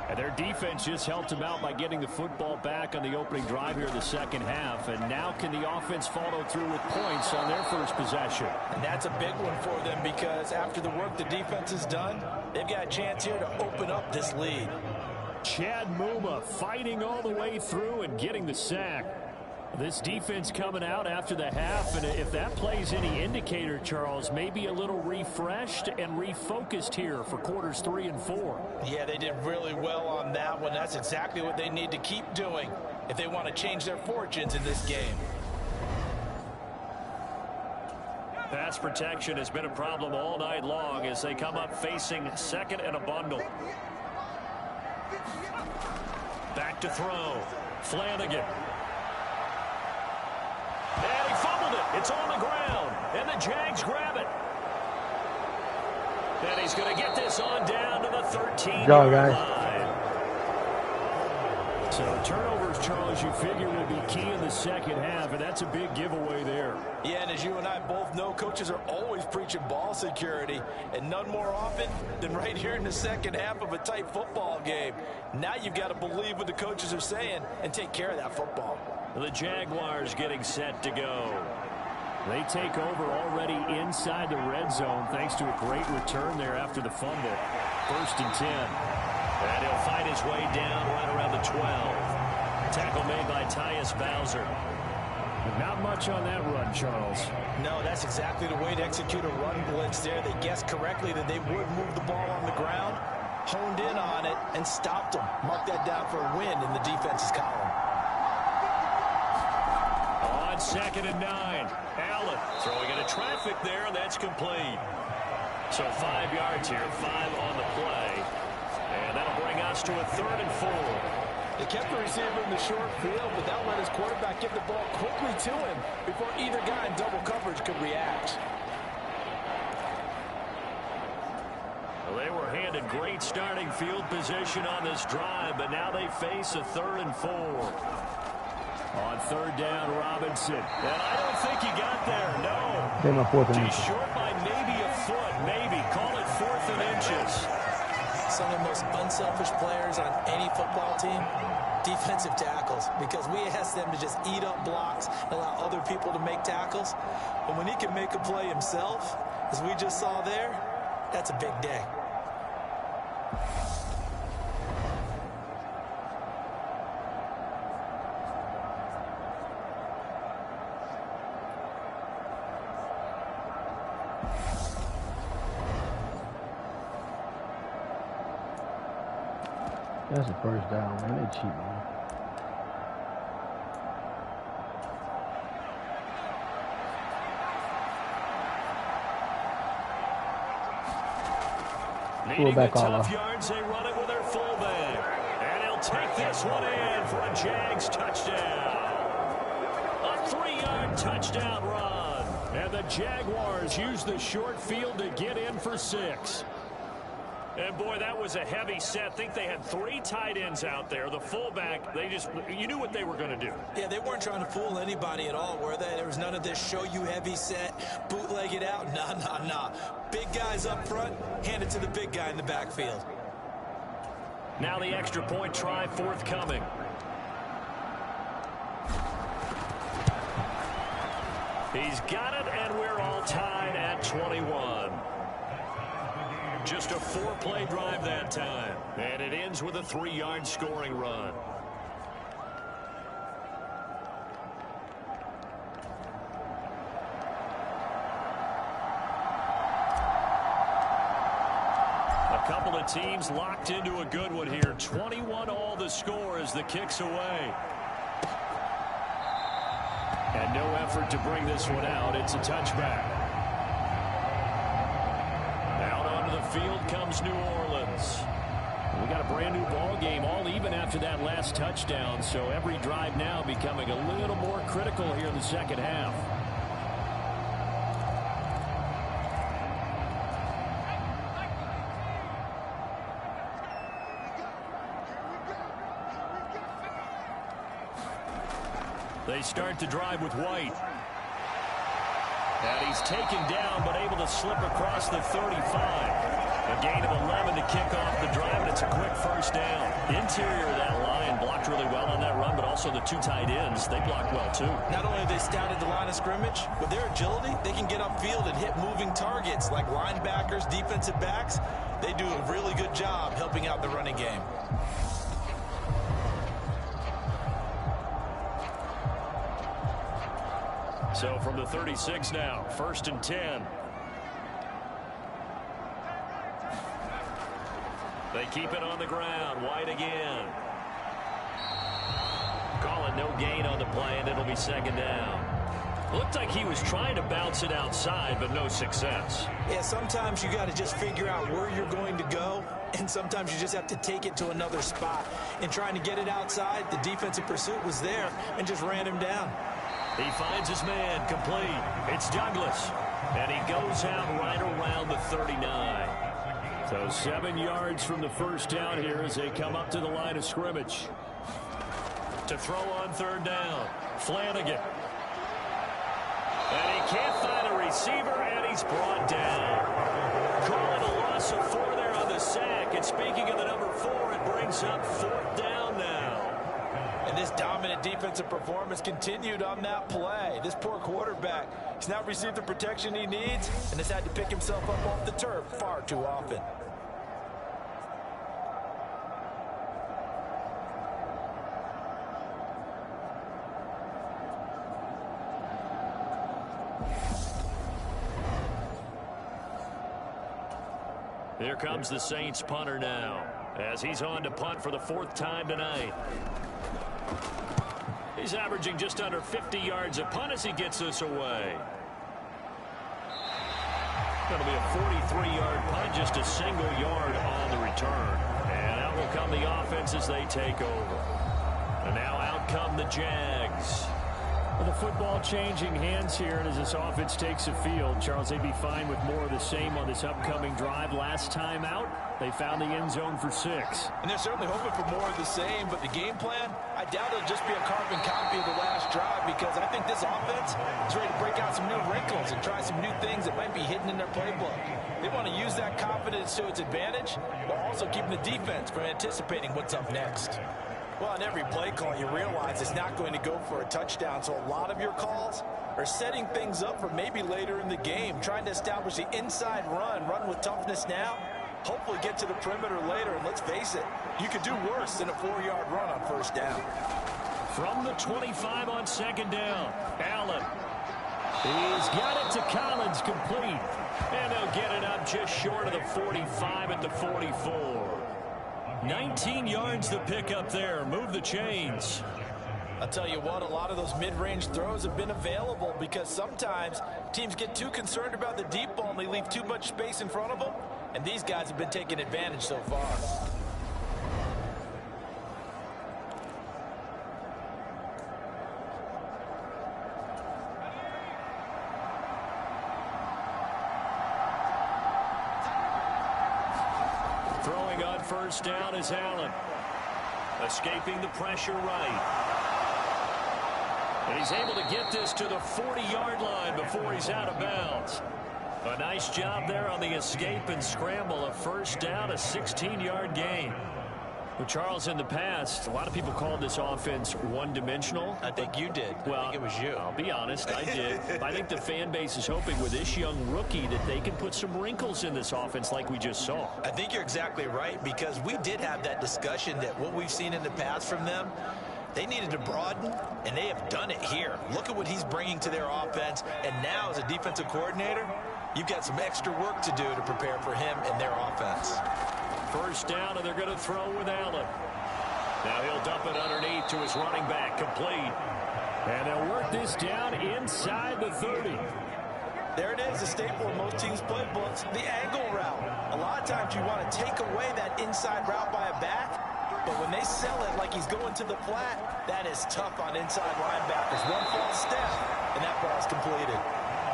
And their defense just helped them out by getting the football back on the opening drive here in the second half. And now can the offense follow through with points on their first possession? And that's a big one for them because after the work the defense has done, they've got a chance here to open up this lead. Chad Muma fighting all the way through and getting the sack. This defense coming out after the half, and if that plays any indicator, Charles, maybe a little refreshed and refocused here for quarters 3 and 4. Yeah, they did really well on that one. That's exactly what they need to keep doing if they want to change their fortunes in this game. Pass protection has been a problem all night long as they come up facing 2nd and a bundle. Back to throw. Flanagan. And he fumbled it. It's on the ground. And the Jags grab it. And he's going to get this on down to the 13-yard line. So turnovers, Charles, you figure will be key in the second half, and that's a big giveaway there. Yeah, and as you and I both know, coaches are always preaching ball security, and none more often than right here in the second half of a tight football game. Now you've got to believe what the coaches are saying and take care of that football. The Jaguars getting set to go. They take over already inside the red zone thanks to a great return there after the fumble. 1st and 10. And he'll find his way down right around the 12. Tackle made by Tyus Bowser. Not much on that run, Charles. No, that's exactly the way to execute a run blitz there. They guessed correctly that they would move the ball on the ground, honed in on it, and stopped them. Mark that down for a win in the defense's column. On 2nd and 9. Allen throwing into traffic there, and that's complete. So 5 yards here, 5 on the play. And that'll bring us to a 3rd and 4. They kept the receiver in the short field, but that let his quarterback get the ball quickly to him before either guy in double coverage could react. Well, they were handed great starting field position on this drive, but now they face a 3rd and 4. On 3rd down, Robinson. And I don't think he got there, no. He's short by maybe a foot, maybe. Call it 4th and inches. Some of the most unselfish players on any football team, defensive tackles, because we ask them to just eat up blocks and allow other people to make tackles. But when he can make a play himself, as we just saw there, that's a big day. That's a first down, man. They cheat, man. Needing the Fullback tough yards, they run it with their fullback. And he'll take this one in for a Jags touchdown. A 3-yard touchdown run. And the Jaguars use the short field to get in for 6. And boy, that was a heavy set. I think they had 3 tight ends out there. The fullback, you knew what they were going to do. Yeah, they weren't trying to fool anybody at all, were they? There was none of this show you heavy set, bootleg it out. Nah. Big guys up front, hand it to the big guy in the backfield. Now the extra point try forthcoming. He's got it, and we're all tied at 21. Just a 4-play drive that time. And it ends with a 3-yard scoring run. A couple of teams locked into a good one here. 21 all the score as the kick's away. And no effort to bring this one out. It's a touchback. Field comes New Orleans. We got a brand new ball game, all even after that last touchdown, so every drive now becoming a little more critical here in the second half. They start the drive with White. And he's taken down, but able to slip across the 35. A gain of 11 to kick off the drive, and it's a quick first down. Interior of that line blocked really well on that run, but also the 2 tight ends, they blocked well too. Not only have they scouted the line of scrimmage, with their agility, they can get upfield and hit moving targets like linebackers, defensive backs. They do a really good job helping out the running game. So from the 36 now, 1st and 10. They keep it on the ground. White again. Calling no gain on the play, and it'll be 2nd down. Looked like he was trying to bounce it outside, but no success. Yeah, sometimes you got to just figure out where you're going to go, and sometimes you just have to take it to another spot. In trying to get it outside, the defensive pursuit was there and just ran him down. He finds his man, complete. It's Douglas, and he goes out right around the 39. So 7 yards from the first down here as they come up to the line of scrimmage. To throw on 3rd down, Flanagan. And he can't find a receiver, and he's brought down. Calling a loss of 4 there on the sack. And speaking of the number 4, it brings up 4th down now. And this dominant defensive performance continued on that play. This poor quarterback, he's not received the protection he needs and has had to pick himself up off the turf far too often. Here comes the Saints punter now as he's on to punt for the 4th time tonight. He's averaging just under 50 yards a punt as he gets this away. That'll be a 43-yard punt, just a single yard on the return. And out will come the offense as they take over. And now out come the Jags. Well, the football changing hands here, and as this offense takes the field, Charles, they'd be fine with more of the same on this upcoming drive. Last time out, they found the end zone for 6. And they're certainly hoping for more of the same, but the game plan, I doubt it'll just be a carbon copy of the last drive, because I think this offense is ready to break out some new wrinkles and try some new things that might be hidden in their playbook. They want to use that confidence to its advantage, while also keeping the defense from anticipating what's up next. Well, on every play call, you realize it's not going to go for a touchdown, so a lot of your calls are setting things up for maybe later in the game, trying to establish the inside run with toughness now, hopefully get to the perimeter later, and let's face it, you could do worse than a 4-yard run on 1st down. From the 25 on 2nd down, Allen. He's got it to Collins, complete. And they'll get it up just short of the 45 at the 44. 19 yards to pick up there. Move the chains. I'll tell you what, a lot of those mid-range throws have been available because sometimes teams get too concerned about the deep ball and they leave too much space in front of them, and these guys have been taking advantage so far. Throwing on first down is Allen. Escaping the pressure right. And he's able to get this to the 40-yard line before he's out of bounds. A nice job there on the escape and scramble. A first down, a 16-yard gain. Well, Charles, in the past, a lot of people called this offense one-dimensional. I think you did. Well, I think it was you. I'll be honest, I did. I think the fan base is hoping with this young rookie that they can put some wrinkles in this offense like we just saw. I think you're exactly right, because we did have that discussion that what we've seen in the past from them, they needed to broaden, and they have done it here. Look at what he's bringing to their offense, and now as a defensive coordinator, you've got some extra work to do to prepare for him and their offense. First down, and they're going to throw with Allen. Now he'll dump it underneath to his running back, complete. And they'll work this down inside the 30. There it is, a staple of most teams' playbooks, the angle route. A lot of times you want to take away that inside route by a back, but when they sell it like he's going to the flat, that is tough on inside linebackers. One false step, and that ball's completed.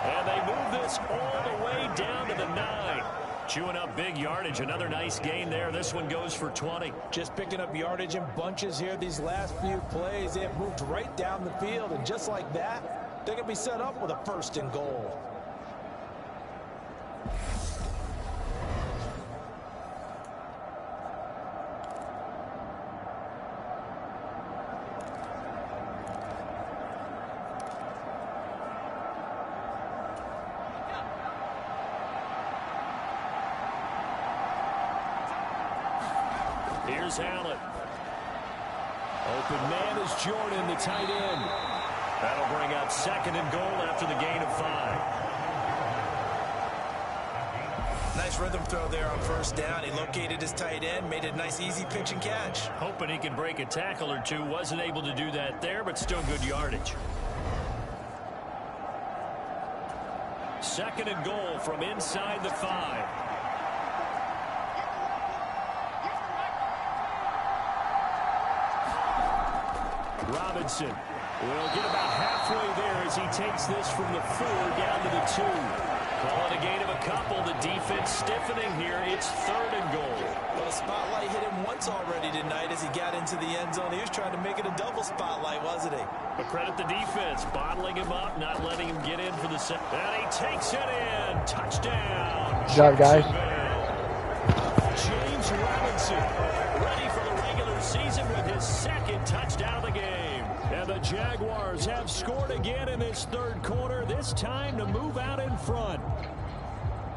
And they move this all the way down to the 9. Chewing up big yardage. Another nice gain there. This one goes for 20. Just picking up yardage in bunches here these last few plays. They have moved right down the field, and just like that, they're going to be set up with a 1st and goal. Here's Allen. Open man is Jordan, the tight end. That'll bring up 2nd and goal after the gain of 5. Nice rhythm throw there on first down. He located his tight end, made it a nice easy pitch and catch. Hoping he can break a tackle or two. Wasn't able to do that there, but still good yardage. 2nd and goal from inside the 5. Robinson will get about halfway there as he takes this from the 4 down to the 2. Call it a gain of a couple. The defense stiffening here. It's 3rd and goal. Well, the spotlight hit him once already tonight as he got into the end zone. He was trying to make it a double spotlight, wasn't he? But credit the defense, bottling him up, not letting him get in for the second. And he takes it in. Touchdown. Good job, guys. James Robinson ready for the regular season with his 2nd touchdown of the game. And the Jaguars have scored again in this 3rd quarter, this time to move out in front.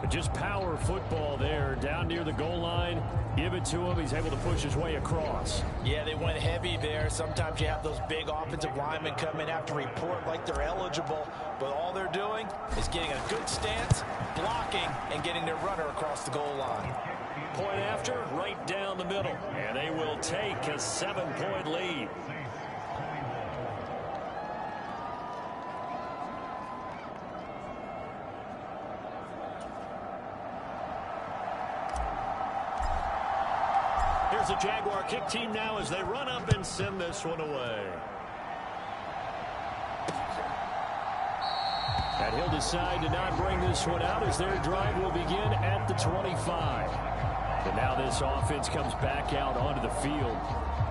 But just power football there down near the goal line. Give it to him. He's able to push his way across. Yeah, they went heavy there. Sometimes you have those big offensive linemen come in, have to report like they're eligible, but all they're doing is getting a good stance, blocking, and getting their runner across the goal line. Point after, right down the middle. And they will take a 7-point lead. Here's the Jaguar kick team now as they run up and send this one away. And he'll decide to not bring this one out as their drive will begin at the 25. And now this offense comes back out onto the field.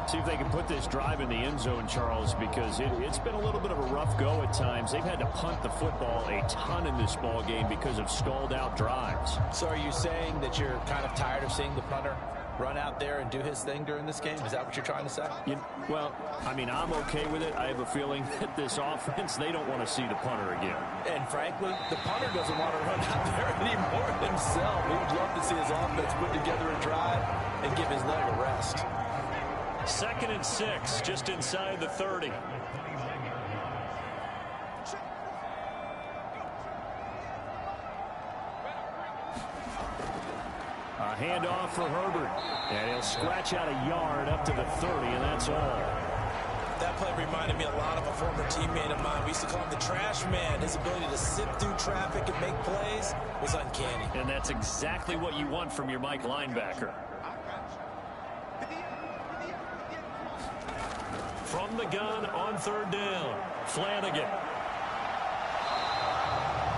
See if they can put this drive in the end zone, Charles, because it's been a little bit of a rough go at times. They've had to punt the football a ton in this ball game because of stalled out drives. So are you saying that you're kind of tired of seeing the punter run out there and do his thing during this game? Is that what you're trying to say? Well, I mean, I'm okay with it. I have a feeling that this offense, they don't want to see the punter again. And frankly, the punter doesn't want to run out there anymore himself. He would love to see his offense put together a drive and give his leg a rest. 2nd and 6, just inside the 30. handoff for Herbert. And he'll scratch out a yard up to the 30, and that's all. That play reminded me a lot of a former teammate of mine. We used to call him the trash man. His ability to sift through traffic and make plays was uncanny. And that's exactly what you want from your Mike linebacker. From the gun on third down, Flanagan.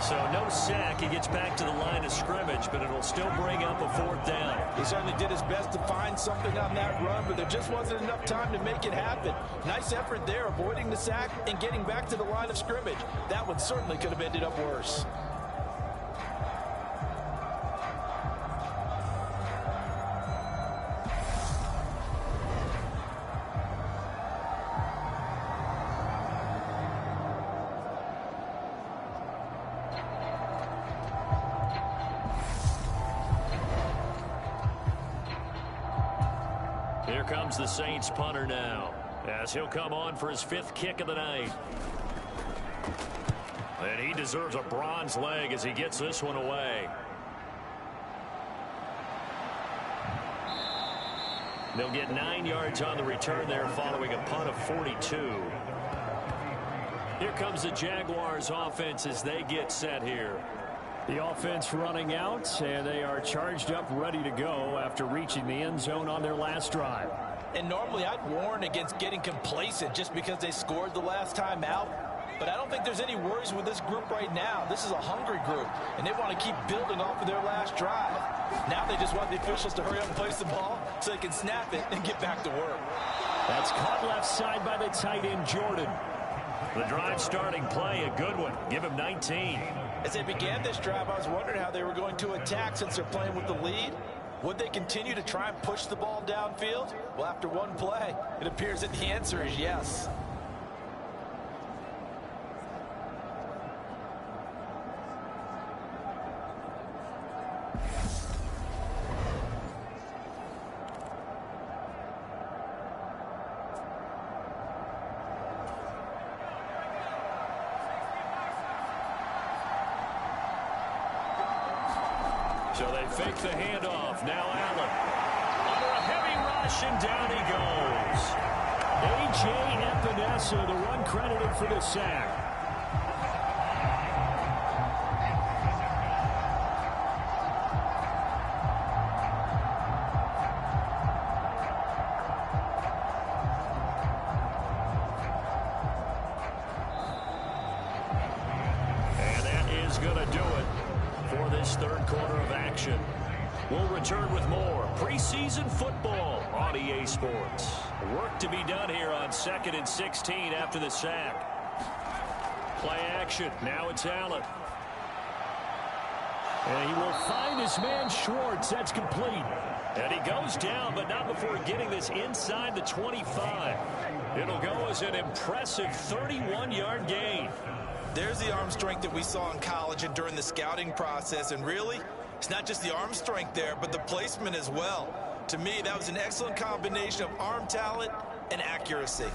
So no sack. He gets back to the line of scrimmage, but it'll still bring up a fourth down. He certainly did his best to find something on that run, but there just wasn't enough time to make it happen. Nice effort there, avoiding the sack and getting back to the line of scrimmage. That one certainly could have ended up worse. Here comes the Saints punter now, as he'll come on for his 5th kick of the night. And he deserves a bronze leg as he gets this one away. They'll get 9 yards on the return there following a punt of 42. Here comes the Jaguars offense as they get set here. The offense running out, and they are charged up, ready to go after reaching the end zone on their last drive. And normally I'd warn against getting complacent just because they scored the last time out. But I don't think there's any worries with this group right now. This is a hungry group, and they want to keep building off of their last drive. Now they just want the officials to hurry up and place the ball so they can snap it and get back to work. That's caught left side by the tight end, Jordan. The drive starting play, a good one. Give him 19. As they began this drive, I was wondering how they were going to attack since they're playing with the lead. Would they continue to try and push the ball downfield? Well, after one play, it appears that the answer is yes. So they fake the handoff. Now Allen. Under a heavy rush, and down he goes. A.J. Epinesa, the one credited for the sack. And that is going to do it for this third quarter of action. We'll return with more preseason football on EA Sports. Work to be done here on 2nd and 16 after the sack. Play action. Now it's Allen. And he will find his man Schwartz. That's complete. And he goes down, but not before getting this inside the 25. It'll go as an impressive 31-yard gain. There's the arm strength that we saw in college and during the scouting process. And really, it's not just the arm strength there, but the placement as well. To me, that was an excellent combination of arm talent and accuracy.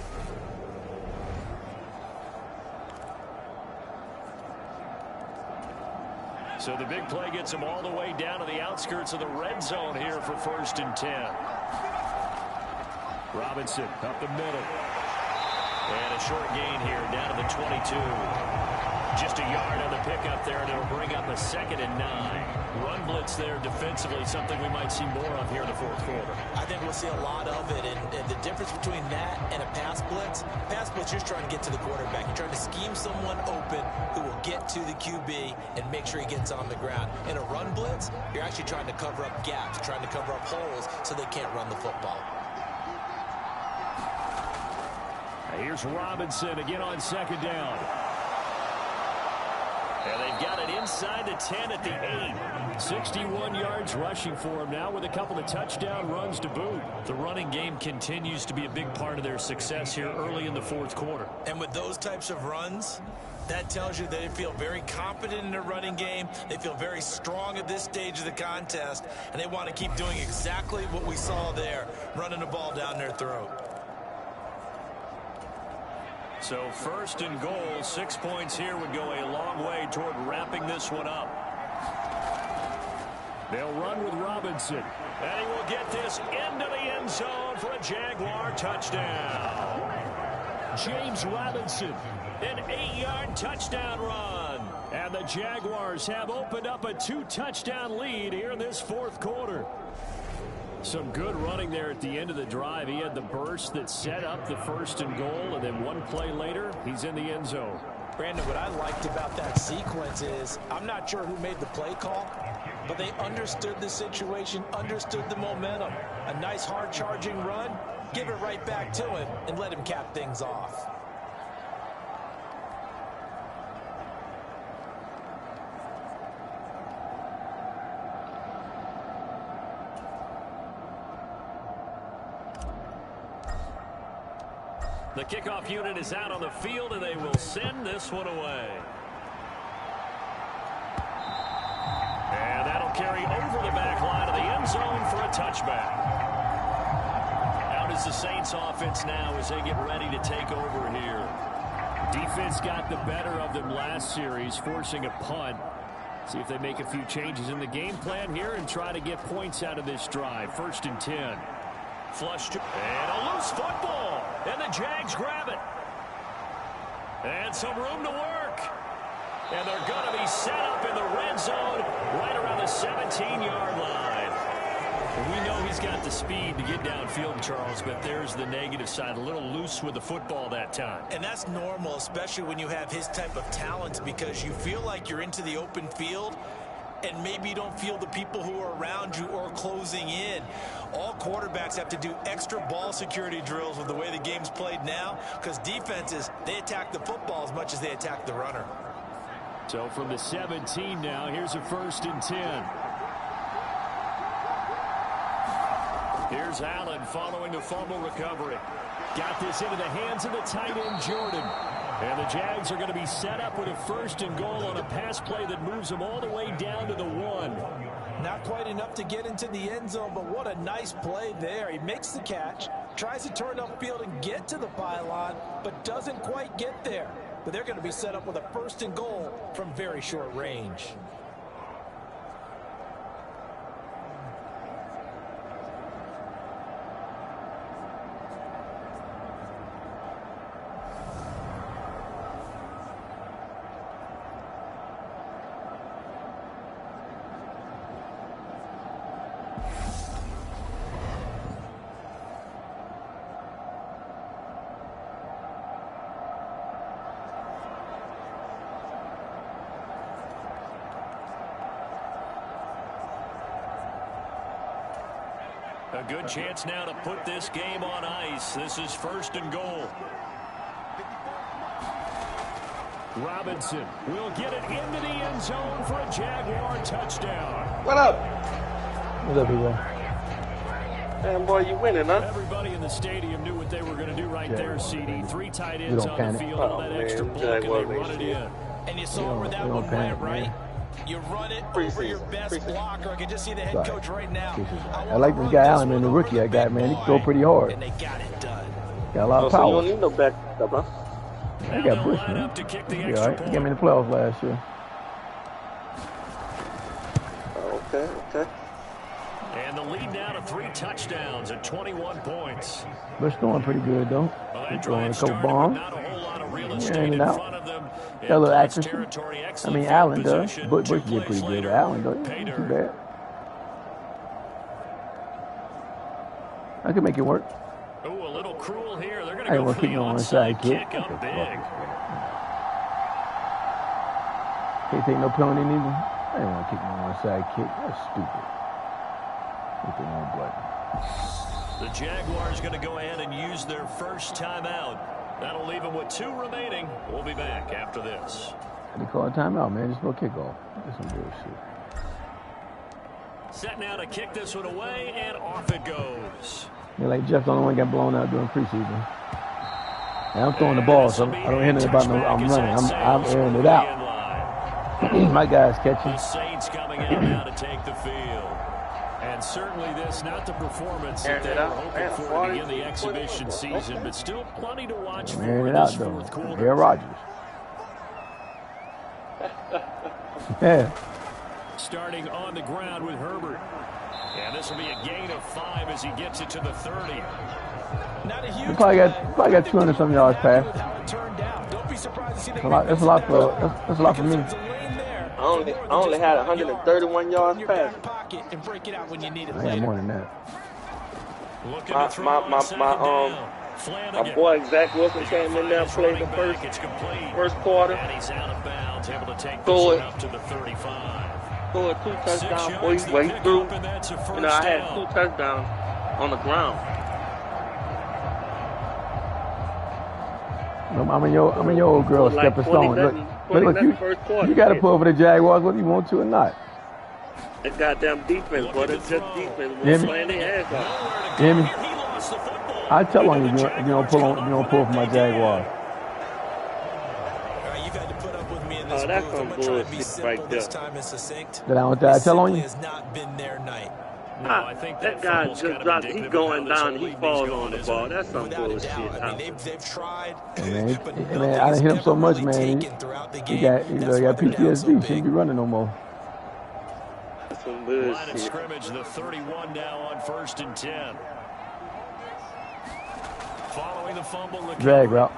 So the big play gets him all the way down to the outskirts of the red zone here for 1st and 10. Robinson up the middle. And a short gain here down to the 22. Just a yard on the pickup there, and it'll bring up a 2nd and 9. Run blitz there defensively, something we might see more of here in the 4th quarter. I think we'll see a lot of it, and the difference between that and a pass blitz, you're just trying to get to the quarterback. You're trying to scheme someone open who will get to the QB and make sure he gets on the ground. In a run blitz, you're actually trying to cover up gaps, trying to cover up holes so they can't run the football. Here's Robinson again on 2nd down. And they've got it inside the 10 at the 8. 61 yards rushing for him now with a couple of touchdown runs to boot. The running game continues to be a big part of their success here early in the 4th quarter. And with those types of runs, that tells you that they feel very confident in their running game. They feel very strong at this stage of the contest, and they want to keep doing exactly what we saw there, running the ball down their throat. So 1st and goal, 6 points here would go a long way toward wrapping this one up. They'll run with Robinson. And he will get this into the end zone for a Jaguar touchdown. James Robinson, an 8-yard touchdown run. And the Jaguars have opened up a 2-touchdown lead here in this fourth quarter. Some good running there at the end of the drive. He had the burst that set up the 1st and goal, and then one play later, he's in the end zone. Brandon, what I liked about that sequence is I'm not sure who made the play call, but they understood the situation, understood the momentum. A nice hard-charging run, give it right back to him, and let him cap things off. The kickoff unit is out on the field, and they will send this one away. And that'll carry over the back line of the end zone for a touchback. Out is the Saints offense now as they get ready to take over here. Defense got the better of them last series, forcing a punt. See if they make a few changes in the game plan here and try to get points out of this drive. 1st and 10. Flush to, and a loose football. And the Jags grab it. And some room to work. And they're going to be set up in the red zone right around the 17-yard line. We know he's got the speed to get downfield, Charles, but there's the negative side. A little loose with the football that time. And that's normal, especially when you have his type of talent, because you feel like you're into the open field and maybe you don't feel the people who are around you or closing in. All quarterbacks have to do extra ball security drills with the way the game's played now, because defenses, they attack the football as much as they attack the runner. So from the 17 now, here's a 1st and 10. Here's Allen following the fumble recovery. Got this into the hands of the tight end, Jordan. And the Jags are going to be set up with a 1st and goal on a pass play that moves them all the way down to the 1. Not quite enough to get into the end zone, but what a nice play there. He makes the catch, tries to turn upfield and get to the pylon, but doesn't quite get there. But they're going to be set up with a 1st and goal from very short range. A good chance now to put this game on ice. This is 1st and goal. Robinson will get it into the end zone for a Jaguar touchdown. What up? What's up, people? Man, boy, you winning, huh? Everybody in the stadium knew what they were going to do right there, CD. 3 tight We ends don't on the panic. field, all that extra block, and they run it in. And you saw where that one went, right? You run it over your best Preseason. blocker. I can just see the head coach right now. I like this guy Allen, man, the rookie I got, man. He can go pretty hard. And they got it done. Got a lot of So you power. don't need no backup, huh? I got Bush, man. To kick the Yeah, extra right. He got me in the playoffs last year. Okay, okay. And the lead now to 3 touchdowns at 21 points. Bush throwing pretty good, though. Well, He's that throwing a drive couple started with bombs. not a whole lot of real Yeah, estate in in and out. front of them. Got a little Plus accuracy. territory, I excellent mean, field Allen does. position. Bush 2 did pretty plays good. later, Allen doesn't pay too dirt. bad. I can make it work. Oh, a little cruel here. They're going I to don't go want for to the kick no onside onside kick. kick up big. Can't take no penalty neither. I didn't want to kick no onside kick. That's stupid. Hit the wrong button. The Jaguars going to go ahead and use their first timeout. That'll leave them with 2 remaining. We'll be back after this. They call a timeout, man. Just no kickoff. That's some bullshit. Set now to kick this one away, and off it goes. Yeah, like Jeff, the only one got blown out during preseason. And I'm throwing the ball, so I don't hear nothing about no. I'm running. I'm airing it out. My guys catching. The Saints coming out now to take the field. And certainly this, not the performance that they were hoping for to begin the exhibition season, but still plenty to watch for Airing it this out, though. fourth quarter. Aaron Rodgers. Yeah. starting on the ground with Herbert. And this will be a gain of 5 as he gets it to the 30. Not a huge He probably got 200 some yards passed. Don't be surprised to see That's a lot for me. I only had 131 yards passed. And break it out when you need it I had more than that. My boy Zach Wilson came in there and played the first quarter. And he's out of bounds, able to take Go this it. up to the 35. Scored 2 touchdowns before he threw. I had 2 touchdowns on the ground. I'm in your old girl, Like Stepping Stone. Look, first quarter. you got to pull for the Jaguars whether you want to or not. That goddamn defense, boy. That's just defense. Hear me? Playing their ass off. You hear me? I tell on you, you don't pull for my Jaguars. You've had to put up with me in this that's booth. some I'm gonna try to be bullshit simple right this there. time and succinct. Did I tell on you? Has not been their night. No, I think that guy just dropped. He's going down. He falls on the ball. That's some Without a bullshit. doubt. I mean, they've tried. Man, but man, nothing I has done hit him so ever much, really man. taken throughout the He game. got That's why they're down so PTSD. big. Shouldn't be running no more. That's some Line of bullshit. scrimmage, the 31 now on 1st and 10. Following the fumble, Drag route.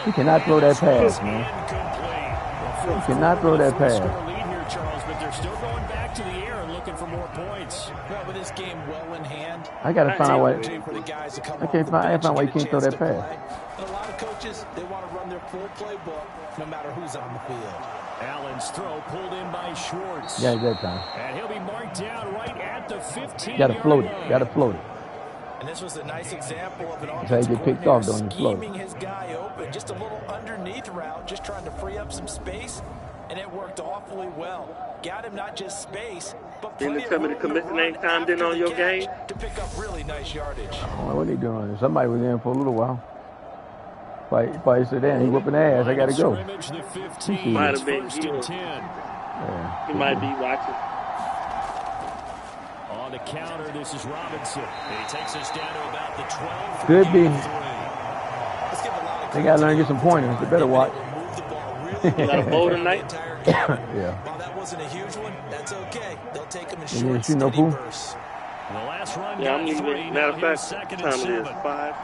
He cannot throw that pass, man. He cannot throw that pass. Lead here, Charles, but they're still going back to the air and looking for more points. Well, with this game well in hand, I got to find out why. for the guys to come I can't find why he can't throw that pass. And a lot of coaches, they want to run their full playbook no matter who's on the field. Allen's throw pulled in by Schwartz. Yeah, that time. And he'll be marked down right at the 15-yard Got to float it. line. Got to float it. And this was a nice example of an That's how you offensive get picked off, coordinator don't you, float. scheming his guy open. Just a little underneath route, just trying to free up some space, and it worked awfully well. Got him not just space, but Didn't plenty they tell of me the room to commission run ain't timed in after on the your catch game? to pick up really nice yardage. I don't know what they doing. Somebody was in for a little while. Probably said, damn, he whooping ass. I got to go. Scrimmage, the 15. Might It's have been 1st and 10. Yeah. He might be watching. On the counter, this is Robinson. And he takes us down to about the 12. for Could be. game 3. They got to learn to get some pointers. They better watch. You got a bowl tonight? Yeah. While that wasn't a huge one, that's okay. They'll take them in You short, didn't shoot no steady pool? bursts. The last run Yeah, I'm got 3. leaving. Now Matter of here's fact, second time and it 7. is 5.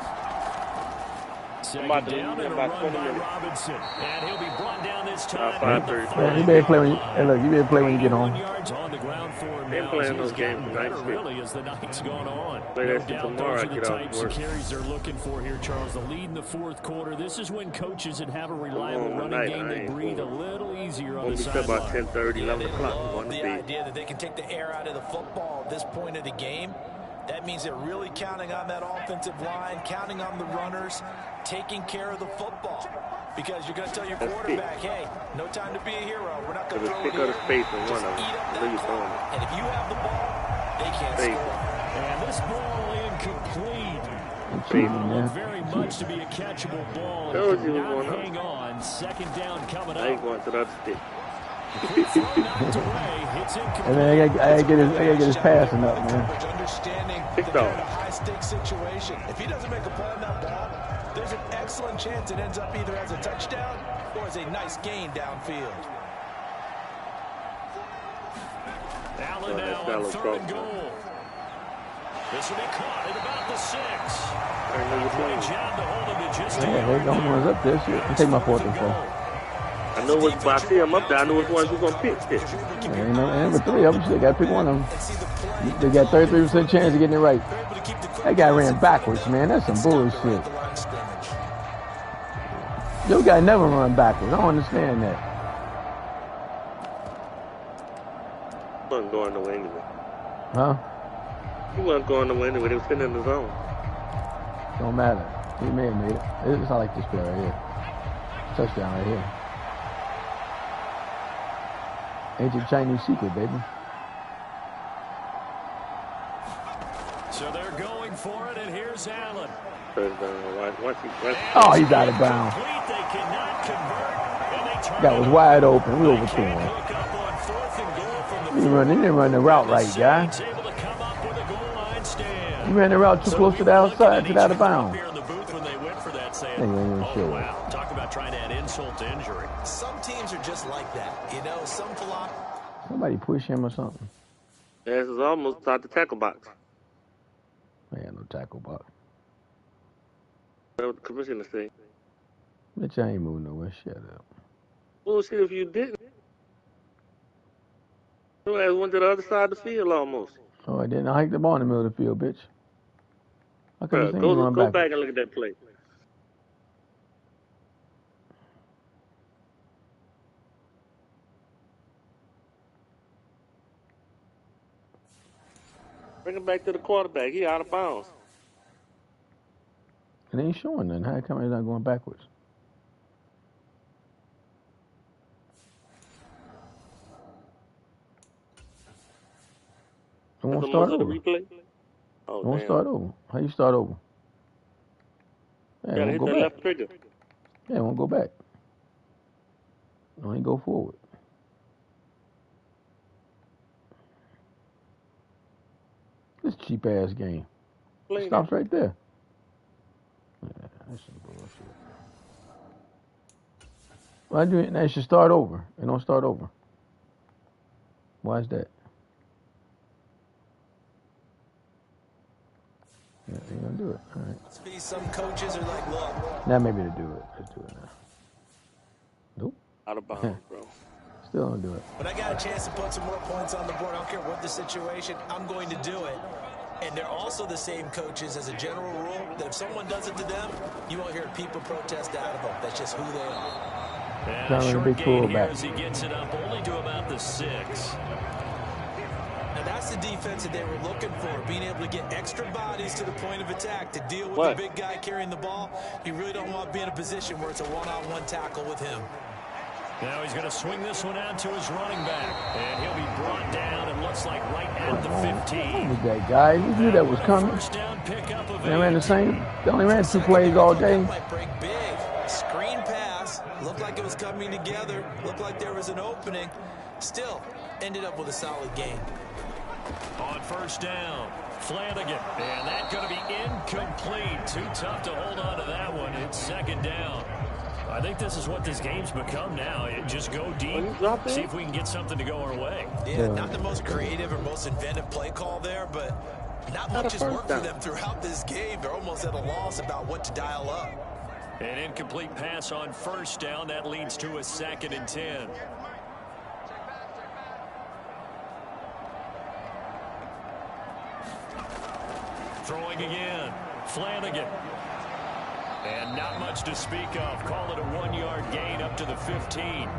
Second about to down leave in and a about run 20 by minutes. Robinson. And he'll be brought down this time. About at the 5:30. Man, you better play when you, hey, look, you better play when you get 81 home. yards on the ground for him They now. playing He's those games gotten tonight, better, too. really, as the night's gone on. Play No that shit doubt tomorrow, those I are the get off types of work. carries they're looking for here, Charles. The lead in the fourth quarter. This is when coaches that have a reliable on running tonight, game, I they ain't breathe a going. little easier on Won't the be till about sideline. 10:30, 11 They o'clock. love On the the beat. idea that they can take the air out of the football at this point of the game. That means they're really counting on that offensive line, counting on the runners, taking care of the football. Because you're going to tell your quarterback, hey, no time to be a hero. We're not going to Just throw it pick up here. the space in Just one of them. eat up At that least clock. one. And if you have the ball, they can't Space. score. And this ball incomplete. Cheating, man. Very much to be a catchable ball. Told He you could it was not going up. hang on. Second down coming I ain't up. going to the other stick. Knocked away. Hits incomplete. And then I gotta get his passing up, man. Understanding Picked that they're off. in a high-stakes situation. If he doesn't make a play on that ball, there's an excellent chance it ends up either as a touchdown or as a nice gain downfield. Allen that's now on shallow 3rd and cross. goal. This will be caught at about the 6. I ain't never Great seen. job to hold him to just a Yeah, yard. they don't want us up there. Shit. I take my 4th and 4. I know what, but I see him up there. I know which ones we're going to pick. Shit. Ain't but 3 of them. They gotta pick one of them. They got 33% chance of getting it right. That guy ran backwards, man. That's some bullshit. Your guy never run backwards. I don't understand that. He wasn't going nowhere anyway. Huh? He wasn't going nowhere anyway. They were sitting in the zone. Don't matter. He may have made it. It's not like this play right here. Touchdown right here. Ancient Chinese secret, baby. So they're going for it, and here's Allen. First down. Once Oh, he's out of bounds. Complete, they cannot convert, and they turn That was it wide open. We overthrew Can't him. hook up on 4th and goal from the He didn't run the route right, guy. Saints able to come up with a goal line stand. He ran the route too close to the outside, to the out of bounds. Here in the booth when they went for that, saying, Hey, man, "Oh sure. wow!" Talk about trying to add insult to injury. Some teams are just like that. You know, some Somebody push him or something. Pass is almost out the tackle box. Man, no tackle box. That's what the commissioner say. Bitch, I ain't moving nowhere. Shut up. Bullshit if you didn't. Your ass went to the other side of the field almost. Oh, I didn't. I hiked the ball in the middle of the field, bitch. I could have Bruh, seen you run go back. back and look at that play. Bring it back to the quarterback. He out of bounds. It ain't showing nothing. How come he's not going backwards? It won't start over. Replay? Oh, It won't damn. start over. How you start over? Yeah, it Gotta won't hit go that back. left trigger. Yeah, it won't go back. It only go forward. This cheap ass game. It stops right there. Yeah, that's some bullshit. Why do it? That should start over. It don't start over. Why is that? Yeah, they're gonna do it. All right. Some coaches are like, look. Now maybe to do it. Let's do it now. Nope. Out of bounds, bro. Still don't do it. When I got a chance to put some more points on the board, I don't care what the situation, I'm going to do it. And they're also the same coaches as a general rule that if someone does it to them, you won't hear people protest out of them. That's just who they are. And a short gain here as he gets it up only to about the 6. Now that's the defense that they were looking for, being able to get extra bodies to the point of attack to deal with the big guy carrying the ball. You really don't want to be in a position where it's a one-on-one tackle with him. Now he's going to swing this one out to his running back. And he'll be brought down, and looks like right at the 15. What was that, guy? We knew that was coming. First down pickup of They ran the same. They only ran 2 plays all day. Might break big. Screen pass. Looked like it was coming together. Looked like there was an opening. Still, ended up with a solid game. On first down, Flanagan. And that's going to be incomplete. Too tough to hold on to that one. It's second down. I think this is what this game's become now. Just go deep, see if we can get something to go our way. Yeah, not the most creative or most inventive play call there, but not much has worked for them throughout this game. They're almost at a loss about what to dial up. An incomplete pass on first down. That leads to a 2nd and 10. Throwing again, Flanagan. And not much to speak of. Call it a 1-yard gain up to the 15.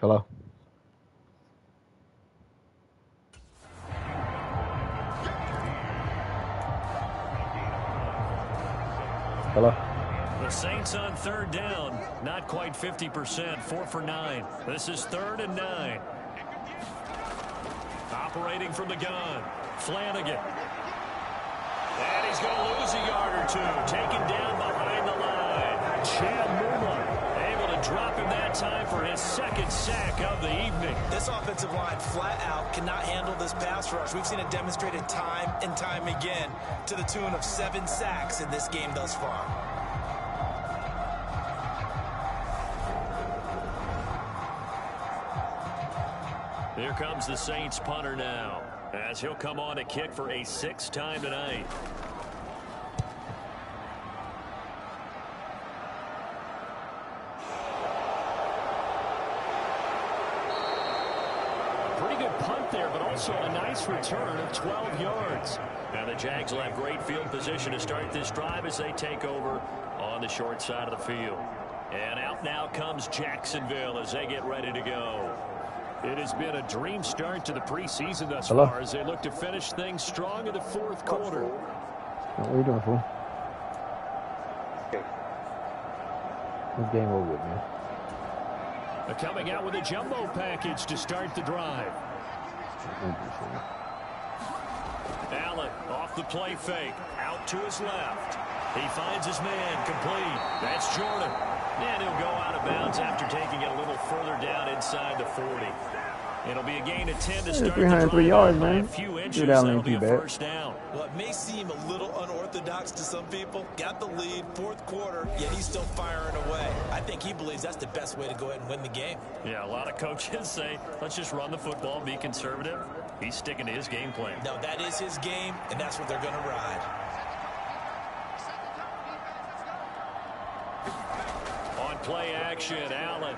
Hello? Hello? The Saints on third down, not quite 50%, 4 for 9. This is 3rd and 9. Operating from the gun, Flanagan. And he's going to lose a yard or two, taken down behind the line. Chad Muma able to drop him that time for his 2nd sack of the evening. This offensive line flat out cannot handle this pass rush. We've seen it demonstrated time and time again to the tune of 7 sacks in this game thus far. Here comes the Saints punter now, as he'll come on to kick for a 6th time tonight. Pretty good punt there, but also a nice return of 12 yards. Now the Jags will have great field position to start this drive as they take over on the short side of the field. And out now comes Jacksonville as they get ready to go. It has been a dream start to the preseason thus Hello? far as they look to finish things strong in the 4th quarter. What are you doing, fool? This game over with, man. They're coming out with a jumbo package to start the drive. Allen off the play fake, out to his left. He finds his man, complete. That's Jordan. And he'll go out of bounds after taking it a little further down inside the 40. It'll be a gain of 10 to start the drive. 303 yards, by man. a few inches. Dude, that That'll ain't be too a bad. 1st down. Well, it may seem a little unorthodox to some people. Got the lead, 4th quarter, yet he's still firing away. I think he believes that's the best way to go ahead and win the game. Yeah, a lot of coaches say, let's just run the football, be conservative. He's sticking to his game plan. No, that is his game, and that's what they're going to ride. On play action, Allen.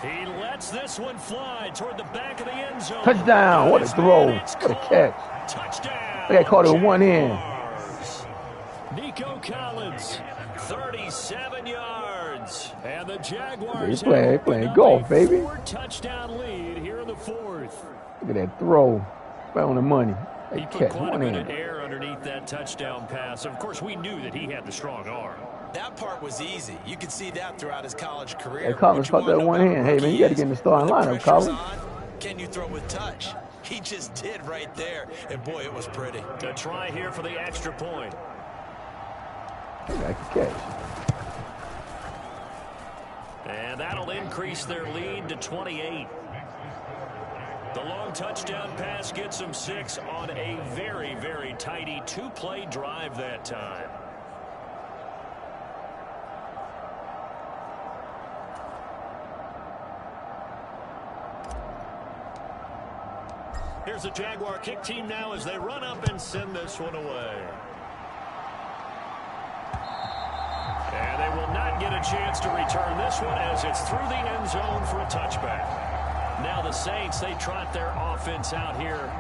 He lets this one fly toward the back of the end zone. Touchdown. What a throw. What a catch. Touchdown. They got caught it with one hand. Nico Collins, 37 yards. and the Jaguars They playing golf, baby. 4-touchdown lead here in the 4th. Look at that throw. Right on the money. They He put catch quite a one bit hand. of air underneath that touchdown pass. Of course, we knew that he had the strong arm. That part was easy. You could see that throughout his college career. Hey, Collins caught that one hand. Hey, man, you got to get in the starting lineup, Collins. Can you throw with touch? He just did right there. And, boy, it was pretty. A try here for the extra point. Hey, I can catch. And that'll increase their lead to 28. The long touchdown pass gets them 6 on a very, very tidy 2-play drive that time. Here's the Jaguar kick team now as they run up and send this one away. And they will not get a chance to return this one as it's through the end zone for a touchback. Now the Saints, they trot their offense out here.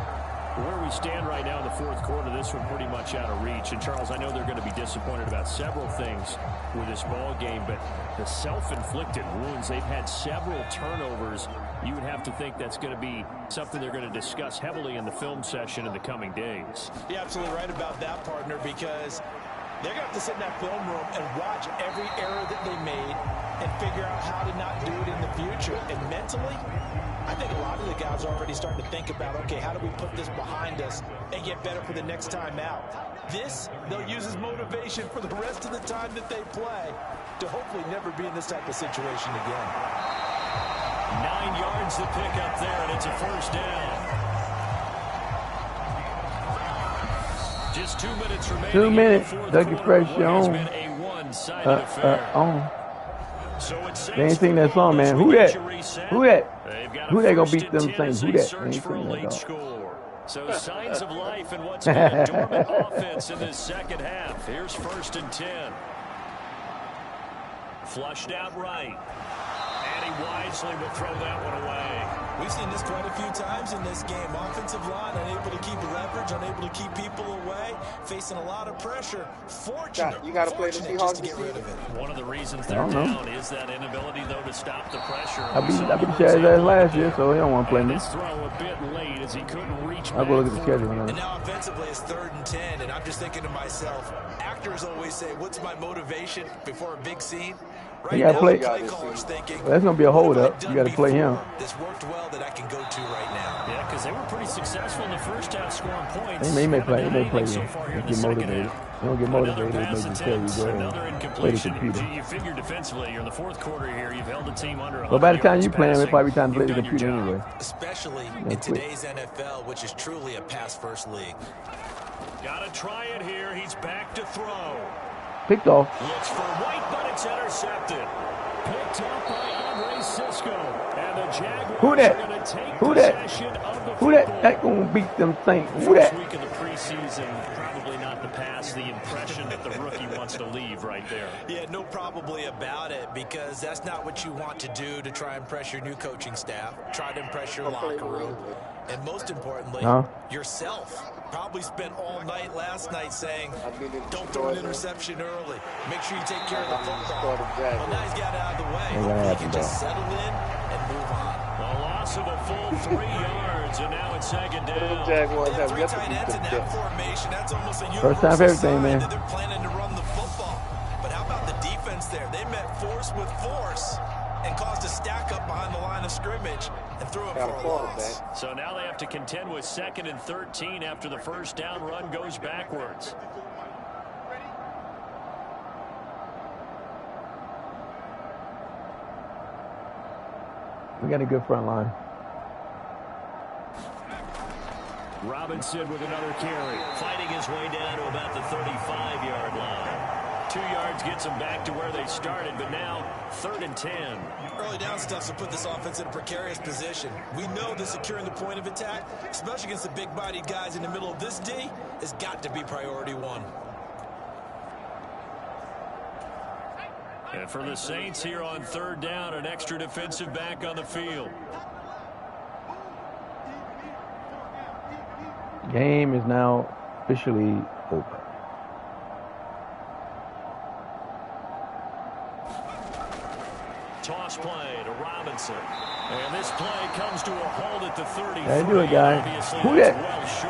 Where we stand right now in the 4th quarter, this one pretty much out of reach. And, Charles, I know they're going to be disappointed about several things with this ball game, but the self-inflicted wounds, they've had several turnovers. You would have to think that's going to be something they're going to discuss heavily in the film session in the coming days. You're absolutely right about that, partner, because they're going to have to sit in that film room and watch every error that they made and figure out how to not do it in the future. And mentally, I think a lot of the guys are already starting to think about, okay, how do we put this behind us and get better for the next time out? This, they'll use as motivation for the rest of the time that they play to hopefully never be in this type of situation again. 9 yards to pick up there, and it's a 1st down. Just 2 minutes remaining. 2 minutes. Dougie Fresh on. Been a one-sided affair. On. So it's They ain't seen that song, man. Who that? Who that? Who they gonna beat them Saints? Saints? Who that? They ain't For a seen that, late dog. score. So signs of life in what's been a dormant offense in this second half. Here's 1st and 10. Flushed out right. And he wisely will throw that one away. We've seen this quite a few times in this game. Offensive line unable to keep leverage, unable to keep people away, facing a lot of pressure. You got to play the Seahawks to get rid of it. One of the reasons they're down is that inability, though, to stop the pressure. I beat Chad's ass last year, so he don't want to play me. His throw a bit late as he couldn't reach. I'll go look at the schedule. And now offensively it's 3rd and 10, and I'm just thinking to myself, actors always say, what's my motivation before a big scene? Right you got to play. Thinking, that's going to be a hold up. You got to play him. This worked well that I can go to right now. Yeah, because they were pretty successful in the first half scoring points. He may play. He may play him. Get motivated. He don't get motivated. He may just tell you, go ahead. Play the computer. You figure defensively, you're in the 4th quarter here. You've held the team under. But by the time you play him, it's probably time to play the computer anyway. Especially in today's NFL, which is truly a pass-first league. Got to try it here. He's back to throw. Picked off. Looks for White, but it's intercepted. Picked up by Andre Cisco. And the Jaguars Who that? are going to take Who that? possession of the Who that going to beat them Saints? Who First that? week of the preseason, probably not the pass, the impression that the rookie wants to leave right there. Yeah, no probably about it, because that's not what you want to do to try and impress your new coaching staff, try to impress your locker room, and most importantly, yourself. Probably spent all night last night saying, don't throw an interception early. Make sure you take care of the football. Well, now he's got it out of the way. He can just settle in and move on. A loss of a full 3 yards, and now it's 2nd down. Jaguars have 3 yet to tight beat ends in the that Jets. formation. That's almost a First time for everything, man. They're planning to run the football. But how about the defense there? They met force with force and caused a stack up behind the line of scrimmage and threw it for a loss. So now they have to contend with 2nd and 13 after the first down run goes backwards. We got a good front line. Robinson with another carry, fighting his way down to about the 35-yard line. 2 yards gets them back to where they started, but now 3rd and 10. Early down stuff will put this offense in a precarious position. We know that securing the point of attack, especially against the big-bodied guys in the middle of this D, has got to be priority 1. And for the Saints here on 3rd down, an extra defensive back on the field. Game is now officially over. Toss play to Robinson. And this play comes to a halt at the 33. They do it, guys. Who that?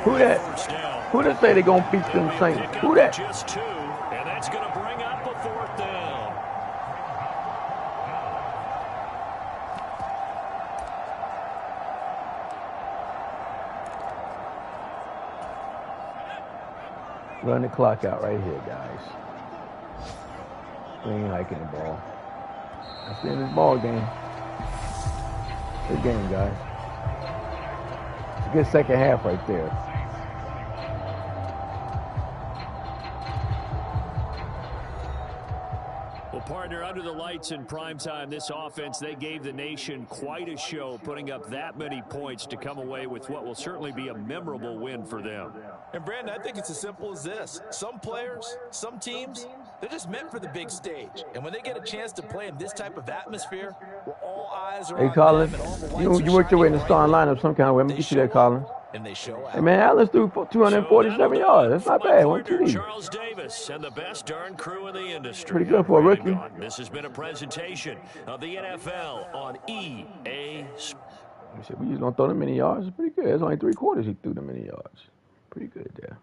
Who that? Who that say they're going to beat them Saints? Who that? Just 2, and that's going to bring up a 4th down. Run the clock out right here, guys. We ain't hiking the ball. That's the end of this ball game. Good game, guys. It's a good second half right there. Well, partner, under the lights in primetime, this offense, they gave the nation quite a show, putting up that many points to come away with what will certainly be a memorable win for them. And, Brandon, I think it's as simple as this. Some players, some teams, they're just meant for the big stage. And when they get a chance to play in this type of atmosphere, where all eyes are on Colin, them and all the you lights are worked your way in the shining starting on them, lineup some kind of way. Let me get you there, Colin. and they show out. Hey, man, Allen's threw 247 yards. That's not bad. 1 TD. Charles Davis and the best darn crew in the industry. Pretty good for a rookie. This has been a presentation of the NFL on EA Sports. We just don't throw them many yards. It's pretty good. It's only 3 quarters he threw them many yards. Pretty good there.